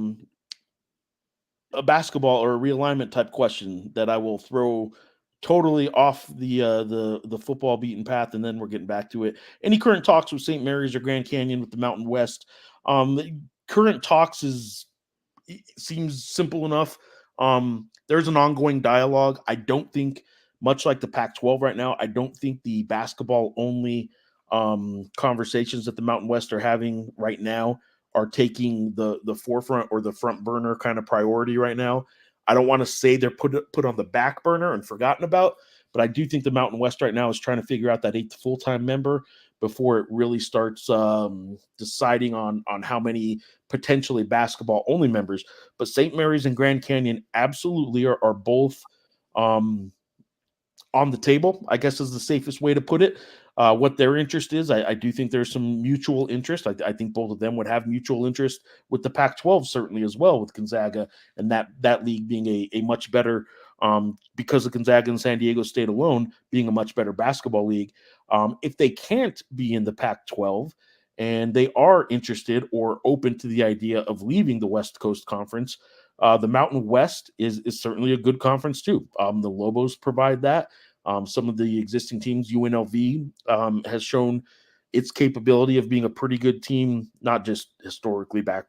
S1: basketball or a realignment type question that I will throw totally off the football beaten path, and then we're getting back to it. Any current talks with St. Mary's or Grand Canyon with the Mountain West? The current talks seems simple enough. There's an ongoing dialogue. I don't think, much like the Pac-12 right now, I don't think the basketball only conversations that the Mountain West are having right now are taking the forefront or the front burner kind of priority right now. I don't want to say they're put on the back burner and forgotten about, but I do think the Mountain West right now is trying to figure out that 8th full-time member before it really starts deciding on how many potentially basketball-only members. But St. Mary's and Grand Canyon absolutely are both on the table, I guess is the safest way to put it. What their interest is, I do think there's some mutual interest. I think both of them would have mutual interest with the Pac-12 certainly as well, with Gonzaga and that league being a much better, because of Gonzaga and San Diego State alone being a much better basketball league. If they can't be in the Pac-12 and they are interested or open to the idea of leaving the West Coast Conference, the Mountain West is certainly a good conference too. The Lobos provide that. Some of the existing teams, UNLV has shown its capability of being a pretty good team, not just historically back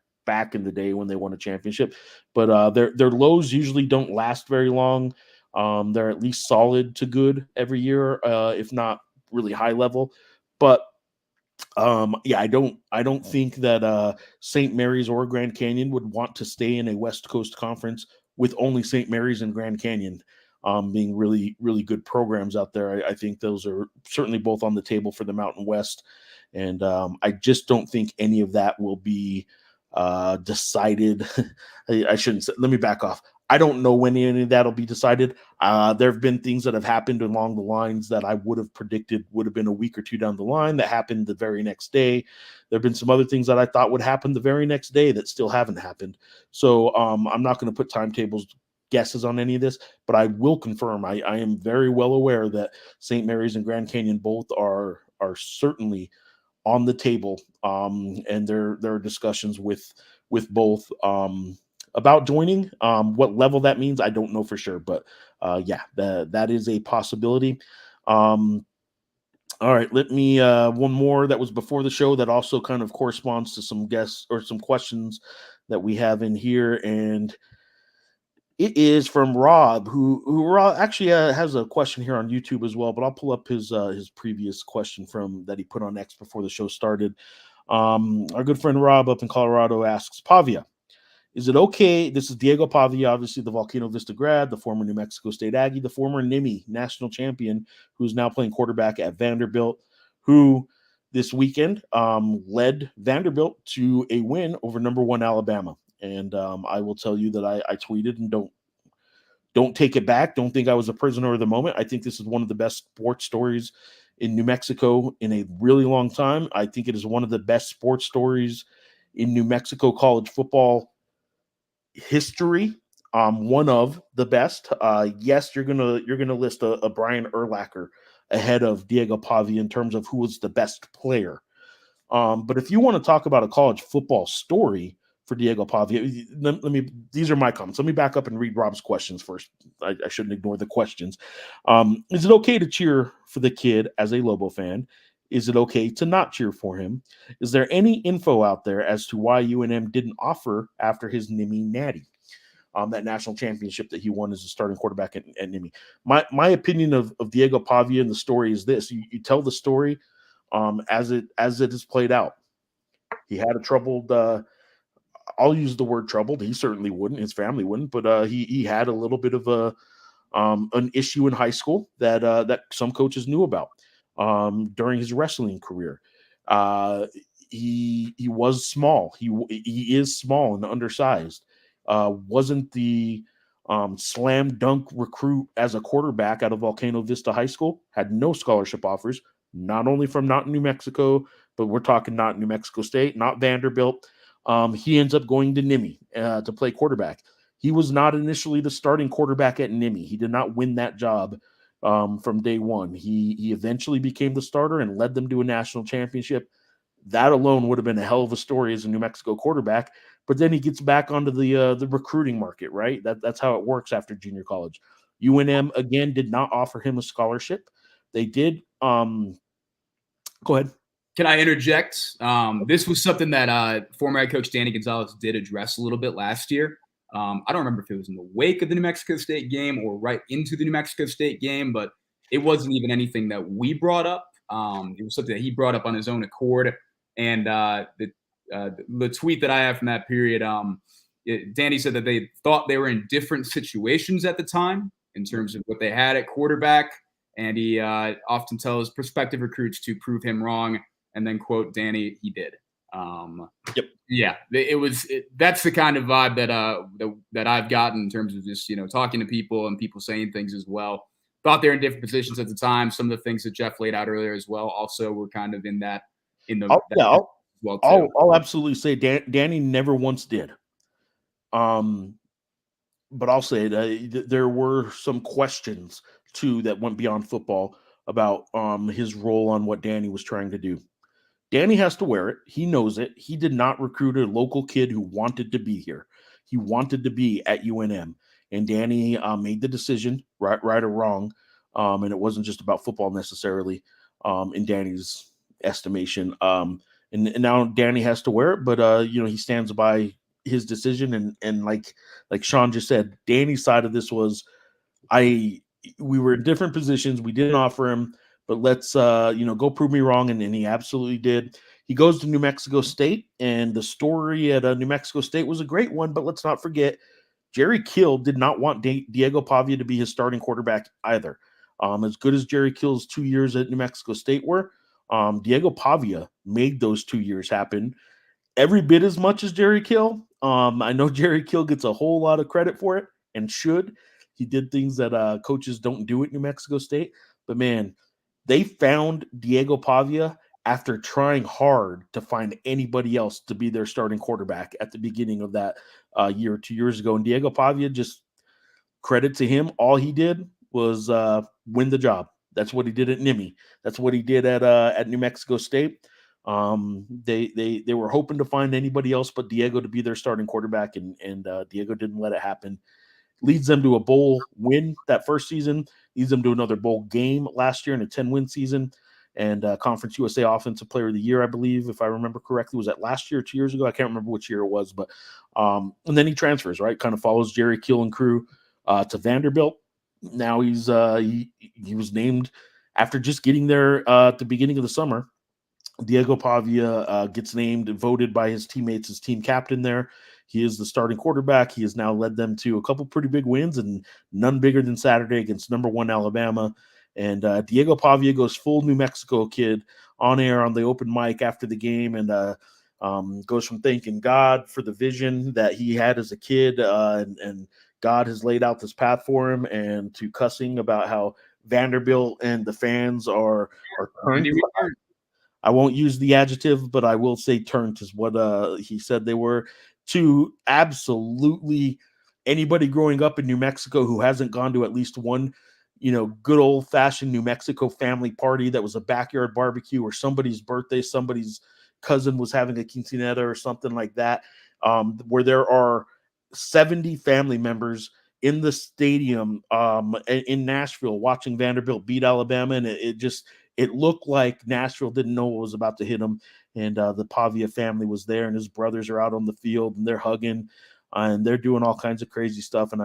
S1: in the day when they won a championship, but their lows usually don't last very long. They're at least solid to good every year, if not really high level. But yeah, I don't think that St. Mary's or Grand Canyon would want to stay in a West Coast conference with only St. Mary's and Grand Canyon being really, really good programs out there. I think those are certainly both on the table for the Mountain West. And I just don't think any of that will be decided. I shouldn't say, let me back off. I don't know when any of that will be decided. There have been things that have happened along the lines that I would have predicted would have been a week or two down the line that happened the very next day. There have been some other things that I thought would happen the very next day that still haven't happened. So I'm not going to put timetables, guesses on any of this, but I will confirm I am very well aware that St. Mary's and Grand Canyon both are certainly on the table, and there are discussions with both about joining. What level that means, I don't know for sure, but yeah, that is a possibility. All right, let me one more that was before the show that also kind of corresponds to some guests or some questions that we have in here, and it is from Rob, who Rob actually has a question here on YouTube as well, but I'll pull up his previous question from that he put on X before the show started. Our good friend Rob up in Colorado asks, Pavia, is it okay? This is Diego Pavia, obviously the Volcano Vista grad, the former New Mexico State Aggie, the former NIMI national champion, who's now playing quarterback at Vanderbilt, who this weekend led Vanderbilt to a win over number 1 Alabama. And I will tell you that I tweeted, and don't take it back. Don't think I was a prisoner of the moment. I think this is one of the best sports stories in New Mexico in a really long time. I think it is one of the best sports stories in New Mexico college football history. one of the best. Yes, you're gonna list a Brian Urlacher ahead of Diego Pavia in terms of who was the best player. But if you want to talk about a college football story for Diego Pavia, let me. These are my comments. Let me back up and read Rob's questions first. I shouldn't ignore the questions. Is it okay to cheer for the kid as a Lobo fan? Is it okay to not cheer for him? Is there any info out there as to why UNM didn't offer after his Nimmy Natty? That national championship that he won as a starting quarterback at Nimmy. My opinion of Diego Pavia and the story is this: you tell the story as it is played out. He had a troubled. I'll use the word troubled. He certainly wouldn't. His family wouldn't. But he had a little bit of an issue in high school that some coaches knew about during his wrestling career. He was small. He is small and undersized. Wasn't the slam dunk recruit as a quarterback out of Volcano Vista High School. Had no scholarship offers, not only from not New Mexico, but we're talking not New Mexico State, not Vanderbilt. He ends up going to Nimmy to play quarterback. He was not initially the starting quarterback at Nimmy. He did not win that job from day one. He eventually became the starter and led them to a national championship. That alone would have been a hell of a story as a New Mexico quarterback. But then he gets back onto the recruiting market, right? That's how it works after junior college. UNM again did not offer him a scholarship. They did. Go ahead.
S2: Can I interject? This was something that former head coach Danny Gonzalez did address a little bit last year. I don't remember if it was in the wake of the New Mexico State game or right into the New Mexico State game, but it wasn't even anything that we brought up. It was something that he brought up on his own accord. And the tweet that I have from that period, Danny said that they thought they were in different situations at the time in terms of what they had at quarterback. And he often tells prospective recruits to prove him wrong. And then, quote, Danny, he did.
S1: Yep.
S2: Yeah, that's the kind of vibe that I've gotten in terms of just, talking to people and people saying things as well. Thought they're in different positions at the time. Some of the things that Geoff laid out earlier as well also were kind of in that.
S1: I'll absolutely say Danny never once did. But I'll say that there were some questions too that went beyond football about his role on what Danny was trying to do. Danny has to wear it. He knows it. He did not recruit a local kid who wanted to be here. He wanted to be at UNM. And Danny made the decision, right or wrong. And it wasn't just about football necessarily in Danny's estimation. And now Danny has to wear it, but he stands by his decision. And like Sean just said, Danny's side of this was we were in different positions. We didn't offer him, but let's go prove me wrong. And he absolutely did. He goes to New Mexico State, and the story at New Mexico State was a great one, but let's not forget Jerry Kill did not want Diego Pavia to be his starting quarterback either. As good as Jerry Kill's 2 years at New Mexico State were, Diego Pavia made those 2 years happen every bit as much as Jerry Kill. I know Jerry Kill gets a whole lot of credit for it and should. He did things that coaches don't do at New Mexico State. But, man, they found Diego Pavia after trying hard to find anybody else to be their starting quarterback at the beginning of that year, 2 years ago. And Diego Pavia, just credit to him, all he did was win the job. That's what he did at Nimmy. That's what he did at New Mexico State. They were hoping to find anybody else but Diego to be their starting quarterback, and Diego didn't let it happen. Leads them to a bowl win that first season, leads them to another bowl game last year in a 10-win season, and Conference USA Offensive Player of the Year, I believe, if I remember correctly. Was that last year or 2 years ago? I can't remember which year it was, but and then he transfers, right? Kind of follows Jerry Kill and crew to Vanderbilt. Now he was named after just getting there at the beginning of the summer. Diego Pavia gets named and voted by his teammates as team captain there. He is the starting quarterback. He has now led them to a couple pretty big wins, and none bigger than Saturday against number 1 Alabama. And Diego Pavia goes full New Mexico kid on air on the open mic after the game, and goes from thanking God for the vision that he had as a kid, and God has laid out this path for him, and to cussing about how Vanderbilt and the fans are turned. I won't use the adjective, but I will say turned is what he said they were, to absolutely anybody growing up in New Mexico who hasn't gone to at least one, good old fashioned New Mexico family party that was a backyard barbecue or somebody's birthday, somebody's cousin was having a quinceanera or something like that, where there are 70 family members in the stadium in Nashville watching Vanderbilt beat Alabama, and it looked like Nashville didn't know what was about to hit them. And the Pavia family was there, and his brothers are out on the field, and they're hugging, and they're doing all kinds of crazy stuff. And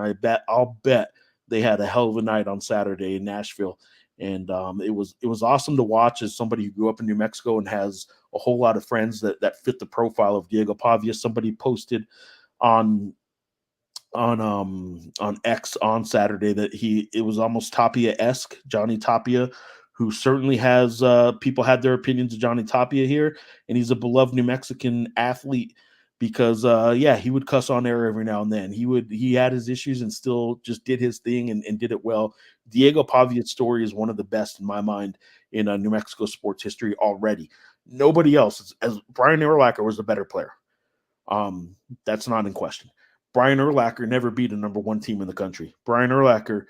S1: I'll bet they had a hell of a night on Saturday in Nashville. And it was awesome to watch as somebody who grew up in New Mexico and has a whole lot of friends that fit the profile of Diego Pavia. Somebody posted on X on Saturday that it was almost Tapia-esque, Johnny Tapia, who certainly has people had their opinions of Johnny Tapia here, and he's a beloved New Mexican athlete because he would cuss on air every now and then. He had his issues and still just did his thing and did it well. Diego Pavia's story is one of the best in my mind in New Mexico sports history already. Nobody else, as Brian Urlacher was a better player. That's not in question. Brian Urlacher never beat a number one team in the country. Brian Urlacher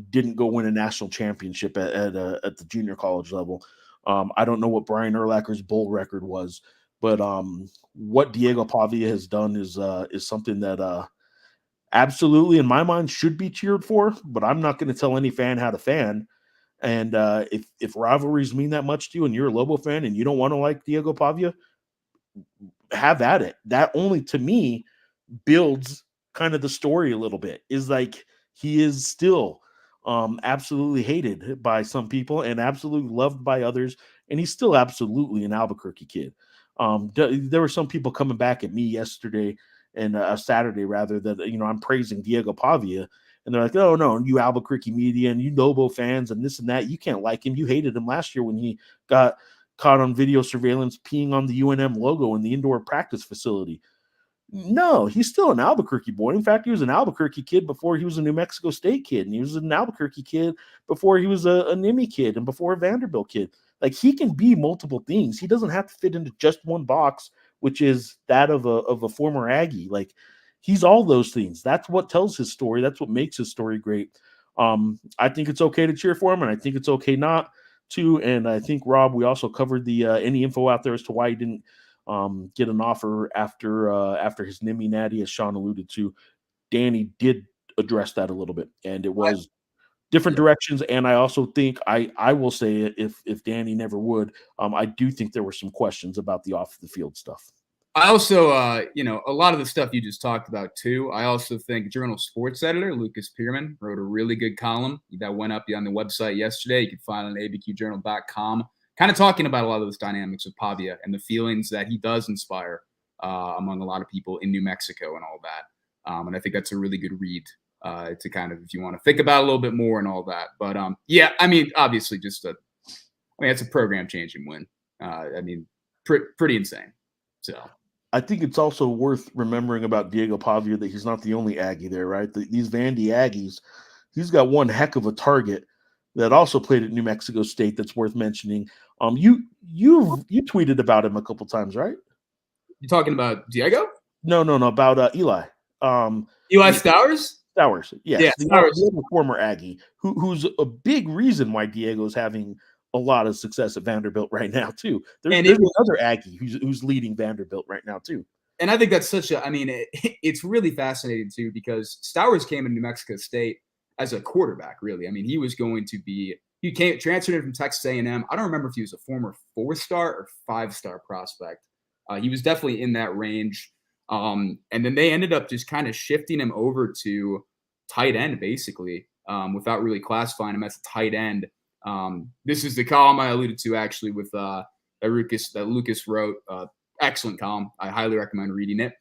S1: didn't go win a national championship at the junior college level. I don't know what Brian Urlacher's bowl record was, but what Diego Pavia has done is something that absolutely, in my mind, should be cheered for. But I'm not going to tell any fan how to fan. And if rivalries mean that much to you, and you're a Lobo fan, and you don't want to like Diego Pavia, have at it. That only, to me, builds kind of the story a little bit. Is like he is still absolutely hated by some people and absolutely loved by others, and he's still absolutely an Albuquerque kid. There were some people coming back at me yesterday and Saturday rather that I'm praising Diego Pavia, and they're like, "Oh no, you Albuquerque media and you Lobo fans and this and that, you can't like him. You hated him last year when he got caught on video surveillance peeing on the UNM logo in the indoor practice facility." No, he's still an Albuquerque boy. In fact, he was an Albuquerque kid before he was a New Mexico State kid, and he was an Albuquerque kid before he was a NIMI kid and before a Vanderbilt kid. Like, he can be multiple things. He doesn't have to fit into just one box, which is that of a former Aggie. Like, he's all those things. That's what tells his story. That's what makes his story great. I think it's okay to cheer for him, and I think it's okay not to. And I think, Rob, we also covered the any info out there as to why he didn't get an offer after his NIMI natty, as Sean alluded to. Danny did address that a little bit, and it was different directions. And I also think I will say it, if Danny never would, I do think there were some questions about the off the field stuff.
S2: I also, a lot of the stuff you just talked about too. I also think Journal sports editor Lucas Pearman wrote a really good column that went up on the website yesterday. You can find it on abqjournal.com, kind of talking about a lot of those dynamics of Pavia and the feelings that he does inspire among a lot of people in New Mexico and all that. And I think that's a really good read to kind of, if you want to think about it a little bit more and all that. But obviously it's a program changing win. Pretty insane. So
S1: I think it's also worth remembering about Diego Pavia that he's not the only Aggie there, right? These Vandy Aggies, he's got one heck of a target that also played at New Mexico State that's worth mentioning. You tweeted about him a couple times, right?
S2: You talking about Diego?
S1: No, about Eli.
S2: Eli Stowers?
S1: Stowers, yes.
S2: Yeah, Stowers.
S1: The former Aggie, who's a big reason why Diego's having a lot of success at Vanderbilt right now too. There's another Aggie who's leading Vanderbilt right now too.
S2: And I think that's it's really fascinating too, because Stowers came in New Mexico State as a quarterback, really. I mean, he transferred in from Texas A&M. I don't remember if he was a former 4-star or 5-star prospect. He was definitely in that range. And then they ended up just kind of shifting him over to tight end, basically, without really classifying him as a tight end. This is the column I alluded to actually with that Lucas wrote. Excellent column. I highly recommend reading it.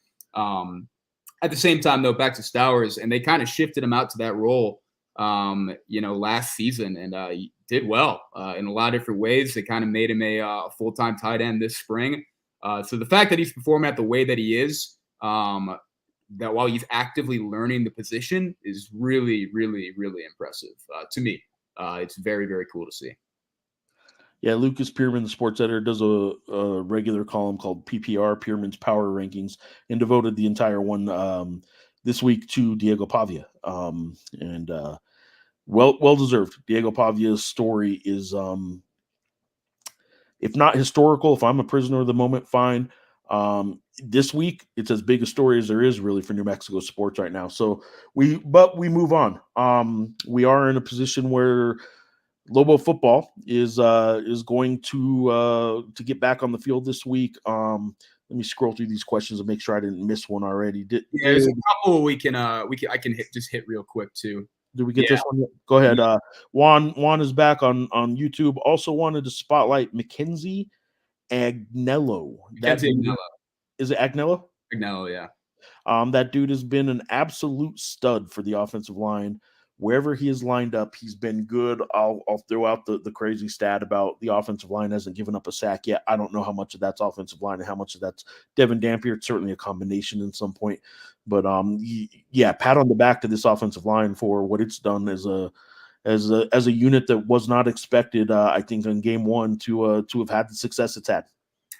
S2: At the same time, though, back to Stowers, and they kind of shifted him out to that role, last season, and he did well in a lot of different ways. They kind of made him a full-time tight end this spring. So the fact that he's performing at the way that he is, that while he's actively learning the position, is really, really, really impressive to me. It's very, very cool to see.
S1: Yeah, Lucas Pearman, the sports editor, does a regular column called PPR, Pearman's Power Rankings, and devoted the entire one this week to Diego Pavia. And well deserved. Diego Pavia's story is, if not historical, if I'm a prisoner of the moment, fine. This week, it's as big a story as there is really for New Mexico sports right now. So we move on. We are in a position where Lobo football is going to get back on the field this week. Let me scroll through these questions and make sure I didn't miss one already.
S2: There's a couple I can hit real quick too.
S1: Did we get this one? Go ahead. Juan is back on YouTube. Also wanted to spotlight Mackenzie Agnello. Is it Agnello?
S2: Agnello, yeah.
S1: That dude has been an absolute stud for the offensive line. Wherever he is lined up, he's been good. I'll throw out the crazy stat about the offensive line hasn't given up a sack yet. I don't know how much of that's offensive line and how much of that's Devin Dampier. It's certainly a combination in some point. But pat on the back to this offensive line for what it's done as a unit that was not expected. I think in game one to have had the success it's had.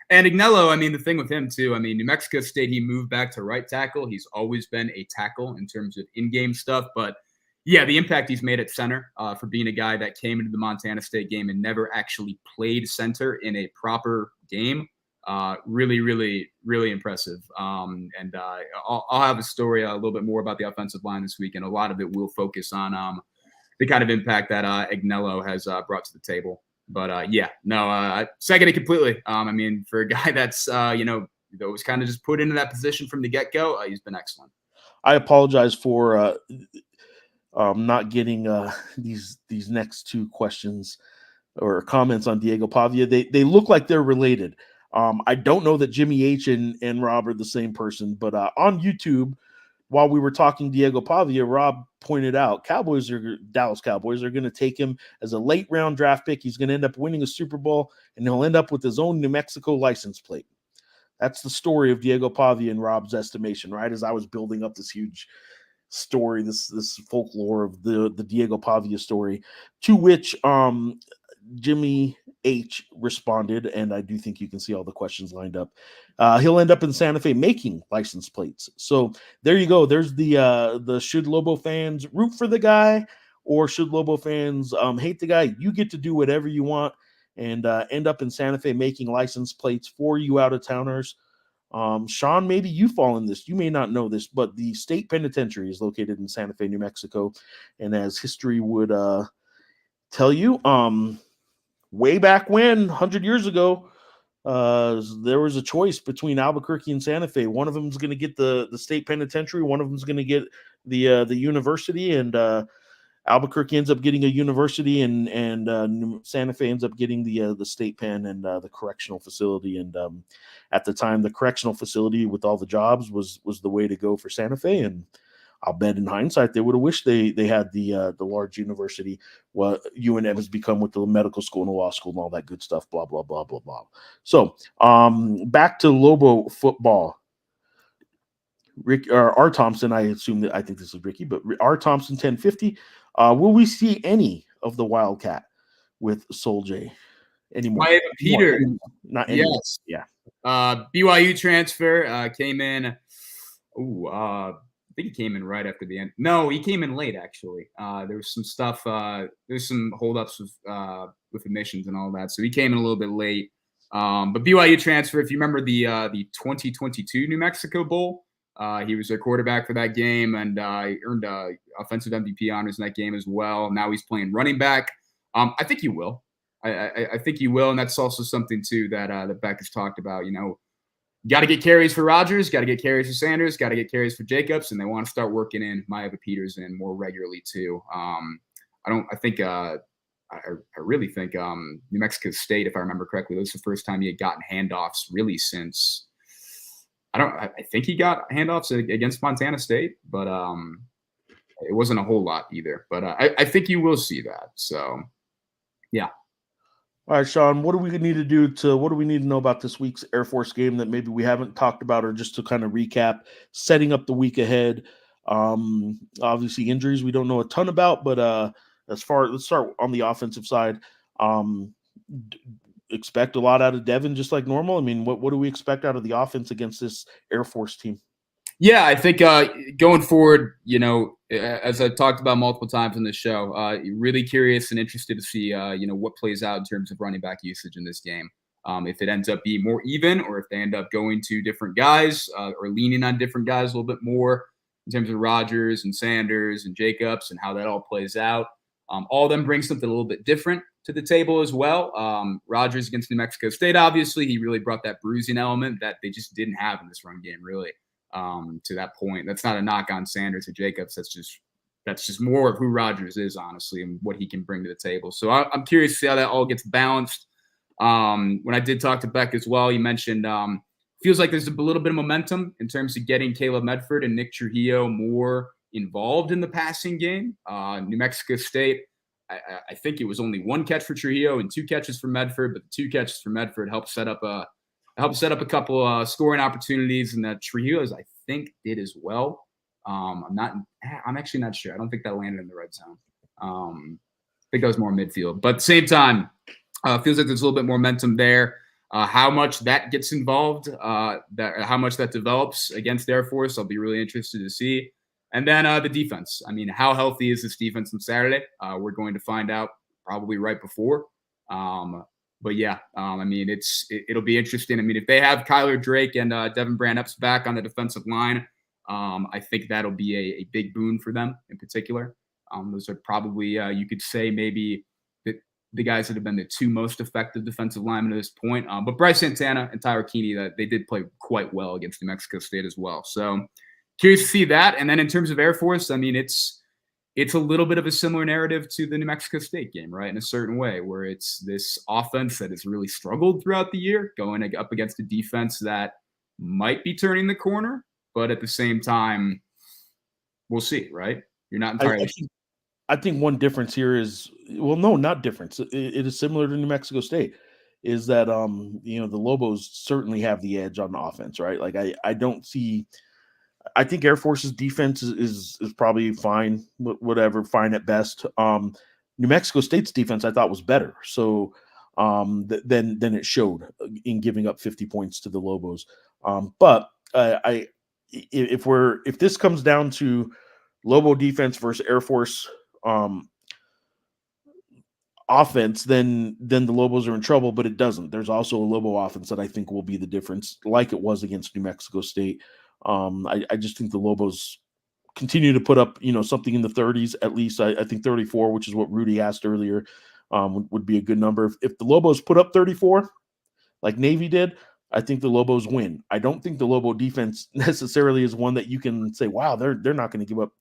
S2: And Agnello, I mean, the thing with him too, I mean, New Mexico State, he moved back to right tackle. He's always been a tackle in terms of in-game stuff, but yeah, the impact he's made at center for being a guy that came into the Montana State game and never actually played center in a proper game. Really, really, really impressive. I'll have a story a little bit more about the offensive line this week, and a lot of it will focus on the kind of impact that Agnello has brought to the table. But I second it completely. I mean, for a guy that's that was kind of just put into that position from the get-go, he's been excellent.
S1: I apologize for not getting these next two questions or comments on Diego Pavia. They look like they're related. I don't know that Jimmy H and Rob are the same person, but on YouTube, while we were talking Diego Pavia, Rob pointed out Dallas Cowboys are going to take him as a late round draft pick. He's going to end up winning a Super Bowl, and he'll end up with his own New Mexico license plate. That's the story of Diego Pavia in Rob's estimation, right? As I was building up this huge story, this folklore of the Diego Pavia story, to which Jimmy H responded, and I do think you can see all the questions lined up. He'll end up in Santa Fe making license plates. So there you go. There's the should Lobo fans root for the guy or should Lobo fans hate the guy? You get to do whatever you want and end up in Santa Fe making license plates for you out of towners. Sean, maybe you fall in this. You may not know this, but the state penitentiary is located in Santa Fe, New Mexico. And as history would tell you, way back when, 100 years ago, there was a choice between Albuquerque and Santa Fe. One of them is going to get the state penitentiary. One of them is going to get the university, and Albuquerque ends up getting a university, and Santa Fe ends up getting the state pen and the correctional facility. And at the time, the correctional facility with all the jobs was the way to go for Santa Fe. And I'll bet in hindsight they would have wished they had the large university what UNM has become with the medical school and the law school and all that good stuff. Blah blah blah blah blah. So back to Lobo football. Rick or R. Thompson, I think this is Ricky, but R. Thompson 1050. Will we see any of the Wildcat with Soul J anymore?
S2: Peter,
S1: not anymore.
S2: Yes,
S1: yeah.
S2: BYU transfer came in. I think he came in right after the end. No, he came in late actually. There was some stuff. There's some holdups with admissions and all that, so he came in a little bit late. But BYU transfer. If you remember the 2022 New Mexico Bowl. He was their quarterback for that game, and he earned offensive MVP honors in that game as well. Now he's playing running back. I think he will. I think he will, and that's also something too that Beck has talked about. Got to get carries for Rodgers, got to get carries for Sanders, got to get carries for Jacobs, and they want to start working in Maya Peters in more regularly too. I really think New Mexico State, if I remember correctly, that was the first time he had gotten handoffs really since. I think he got handoffs against Montana State, but it wasn't a whole lot either. But I think you will see that. So, yeah.
S1: All right, Sean, what do we need to know about this week's Air Force game that maybe we haven't talked about, or just to kind of recap, setting up the week ahead? Obviously injuries we don't know a ton about, but let's start on the offensive side. Expect a lot out of Devin just like normal. I mean, what do we expect out of the offense against this Air Force team?
S2: Yeah, I think going forward, as I've talked about multiple times on this show, really curious and interested to see, what plays out in terms of running back usage in this game. If it ends up being more even, or if they end up going to different guys or leaning on different guys a little bit more in terms of Rodgers and Sanders and Jacobs and how that all plays out. All of them bring something a little bit different to the table as well. Rodgers against New Mexico State, obviously, he really brought that bruising element that they just didn't have in this run game, really. To that point. That's not a knock on Sanders or Jacobs. That's just more of who Rodgers is, honestly, and what he can bring to the table. So I'm curious to see how that all gets balanced. When I did talk to Beck as well, you mentioned feels like there's a little bit of momentum in terms of getting Caleb Medford and Nick Trujillo more involved in the passing game. New Mexico State, I think it was only one catch for Trujillo and 2 catches for Medford, but the 2 catches for Medford helped set up a couple scoring opportunities, and that Trujillo's I think did as well. I'm actually not sure. I don't think that landed in the red zone. I think that was more midfield, but at the same time, feels like there's a little bit more momentum there. How much that gets involved, how much that develops against Air Force, I'll be really interested to see. And then the defense. I mean, how healthy is this defense on Saturday? We're going to find out probably right before. But yeah, I mean, it'll be interesting. I mean, if they have Kyler Drake and Devin Brand Epps back on the defensive line, I think that'll be a big boon for them in particular. Those are probably, you could say, maybe the guys that have been the 2 most effective defensive linemen at this point. But Bryce Santana and Tyler Keeney, that they did play quite well against New Mexico State as well. So curious to see that. And then in terms of Air Force, I mean, it's a little bit of a similar narrative to the New Mexico State game, right? In a certain way, where it's this offense that has really struggled throughout the year, going up against a defense that might be turning the corner, but at the same time, we'll see, right? You're not entirely sure.
S1: I think one difference here is, well, no, not difference. It is similar to New Mexico State, is that the Lobos certainly have the edge on the offense, right? Like I don't see. I think Air Force's defense is probably fine, whatever, fine at best. New Mexico State's defense I thought was better, so then it showed in giving up 50 points to the Lobos. But if this comes down to Lobo defense versus Air Force offense, then the Lobos are in trouble, but it doesn't. There's also a Lobo offense that I think will be the difference, like it was against New Mexico State. I just think the Lobos continue to put up, something in the 30s, at least. I think 34, which is what Rudy asked earlier, would be a good number. If the Lobos put up 34, like Navy did, I think the Lobos win. I don't think the Lobo defense necessarily is one that you can say, wow, they're not going to give up,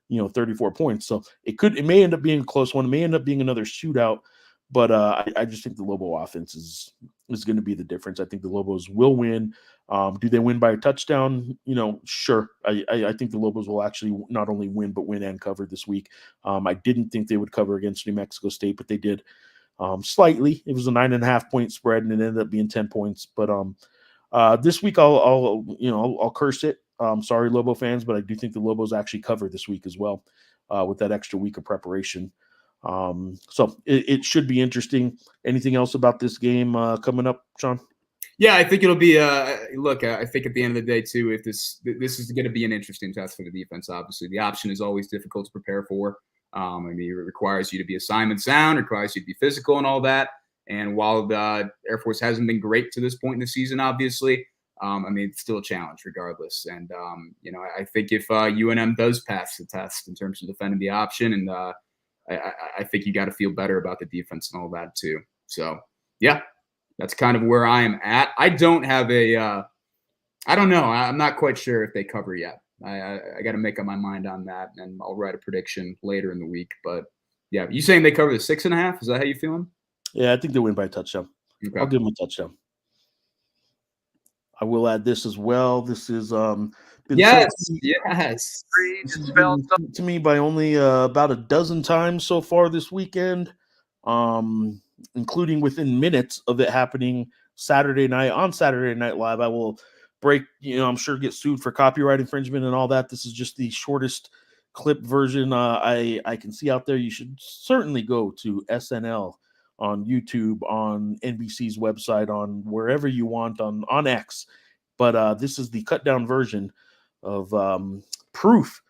S1: 34 points. So it may end up being a close one. It may end up being another shootout, but I just think the Lobo offense is going to be the difference. I think the Lobos will win. Do they win by a touchdown? Sure. I think the Lobos will actually not only win, but win and cover this week. I didn't think they would cover against New Mexico State, but they did slightly. It was a 9.5 point spread, and it ended up being 10 points. But this week I'll curse it. Sorry, Lobo fans, but I do think the Lobos actually cover this week as well with that extra week of preparation. So it should be interesting. Anything else about this game coming up, Sean?
S2: Yeah, I think it'll be look. I think at the end of the day, too, if this is going to be an interesting test for the defense. Obviously, the option is always difficult to prepare for. I mean, it requires you to be assignment sound, requires you to be physical, and all that. And while the Air Force hasn't been great to this point in the season, obviously, I mean, it's still a challenge regardless. And I think if UNM does pass the test in terms of defending the option, and I think you got to feel better about the defense and all that too. So yeah. That's kind of where I am at. I don't have I don't know. I'm not quite sure if they cover yet. I got to make up my mind on that, and I'll write a prediction later in the week. But yeah, you saying they cover the 6.5? Is that how you feeling?
S1: Yeah, I think they win by a touchdown. Okay. I'll give them a touchdown. I will add this as well. This is been
S2: yes.
S1: To me by only about a dozen times so far this weekend. Including within minutes of it happening Saturday night on Saturday Night Live. I will break, I'm sure get sued for copyright infringement and all that. This is just the shortest clip version I can see out there. You should certainly go to SNL on YouTube, on NBC's website, on wherever you want, on X. But this is the cut down version proof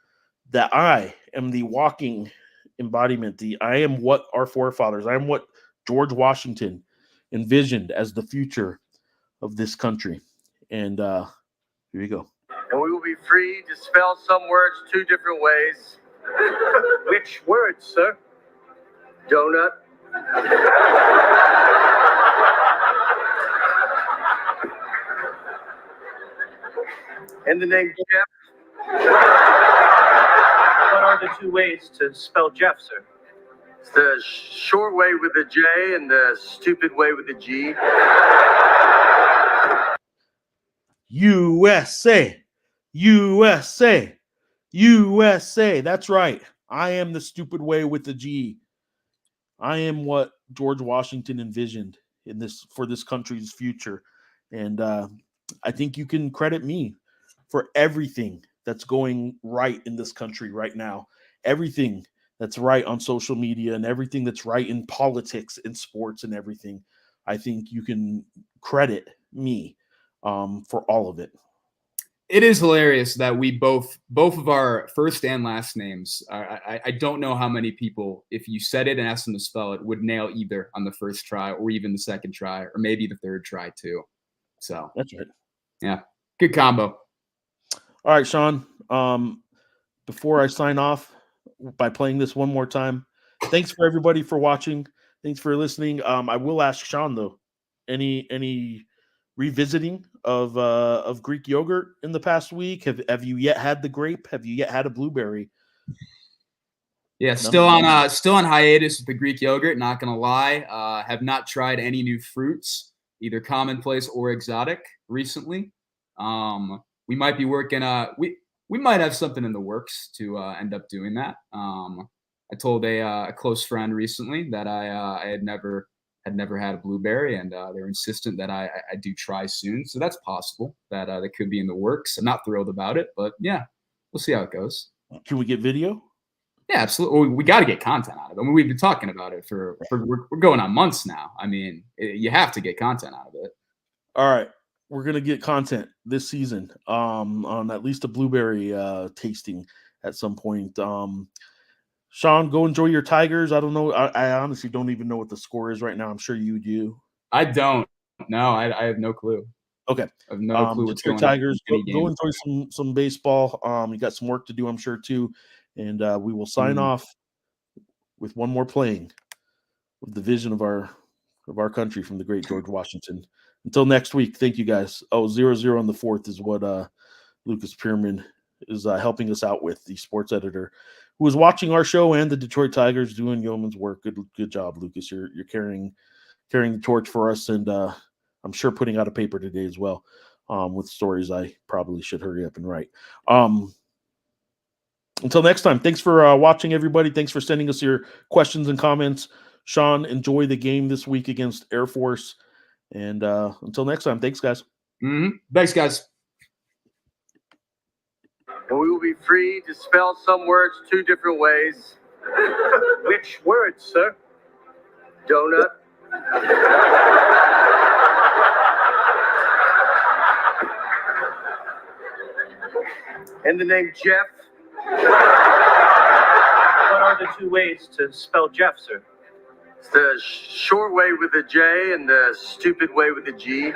S1: that I am the walking embodiment. I am what our forefathers, I am what George Washington envisioned as the future of this country. And here you go.
S3: And we will be free to spell some words 2 different ways. Which words, sir? Donut. And the name Geoff. What are the 2 ways to spell Geoff, sir? It's the short way with a J and the stupid way with a G.
S1: USA, USA, USA. That's right. I am the stupid way with the G. I am what George Washington envisioned for this country's future. And I think you can credit me for everything that's going right in this country right now. Everything that's right on social media and everything that's right in politics and sports and everything. I think you can credit me for all of it.
S2: It is hilarious that we both of our first and last names. I don't know how many people, if you said it and asked them to spell it, would nail either on the first try or even the second try or maybe the third try too. So
S1: that's right.
S2: Yeah, good combo.
S1: All right, Sean. Before I sign off by playing this one more time, thanks for everybody for watching. Thanks for listening. I will ask Sean though, any revisiting of Greek yogurt in the past week? Have you yet had the grape? Have you yet had a blueberry?
S2: Yeah, still on hiatus with the Greek yogurt. Not gonna lie, have not tried any new fruits, either commonplace or exotic, recently. We might be working. We might have something in the works to end up doing that. I told a close friend recently that I had never had a blueberry, and they're insistent that I do try soon. So that's possible that could be in the works. I'm not thrilled about it, but yeah, we'll see how it goes.
S1: Can we get video?
S2: Yeah, absolutely. We got to get content out of it. I mean, we've been talking about it for we're going on months now. I mean, you have to get content out of it.
S1: All right. We're going to get content this season on at least a blueberry tasting at some point. Sean, go enjoy your Tigers. I don't know. I honestly don't even know what the score is right now. I'm sure you do.
S2: I don't. No, I have no clue.
S1: Okay.
S2: I have no clue what's going
S1: Tigers, on. Go enjoy some baseball. You got some work to do, I'm sure, too. And we will sign off with one more playing of the vision of our country from the great George Washington. Until next week, thank you guys. 0-0 in the fourth is what Lucas Pierman is helping us out with, the sports editor who is watching our show and the Detroit Tigers doing yeoman's work. Good job, Lucas. You're carrying the torch for us, and I'm sure putting out a paper today as well with stories I probably should hurry up and write. Until next time, thanks for watching, everybody. Thanks for sending us your questions and comments. Sean, enjoy the game this week against Air Force. And until next time, thanks, guys.
S2: Thanks, guys.
S3: And we will be free to spell some words 2 different ways. Which words, sir? Donut. And the name Geoff. What are the 2 ways to spell Geoff, sir? It's the short way with a J and the stupid way with a G.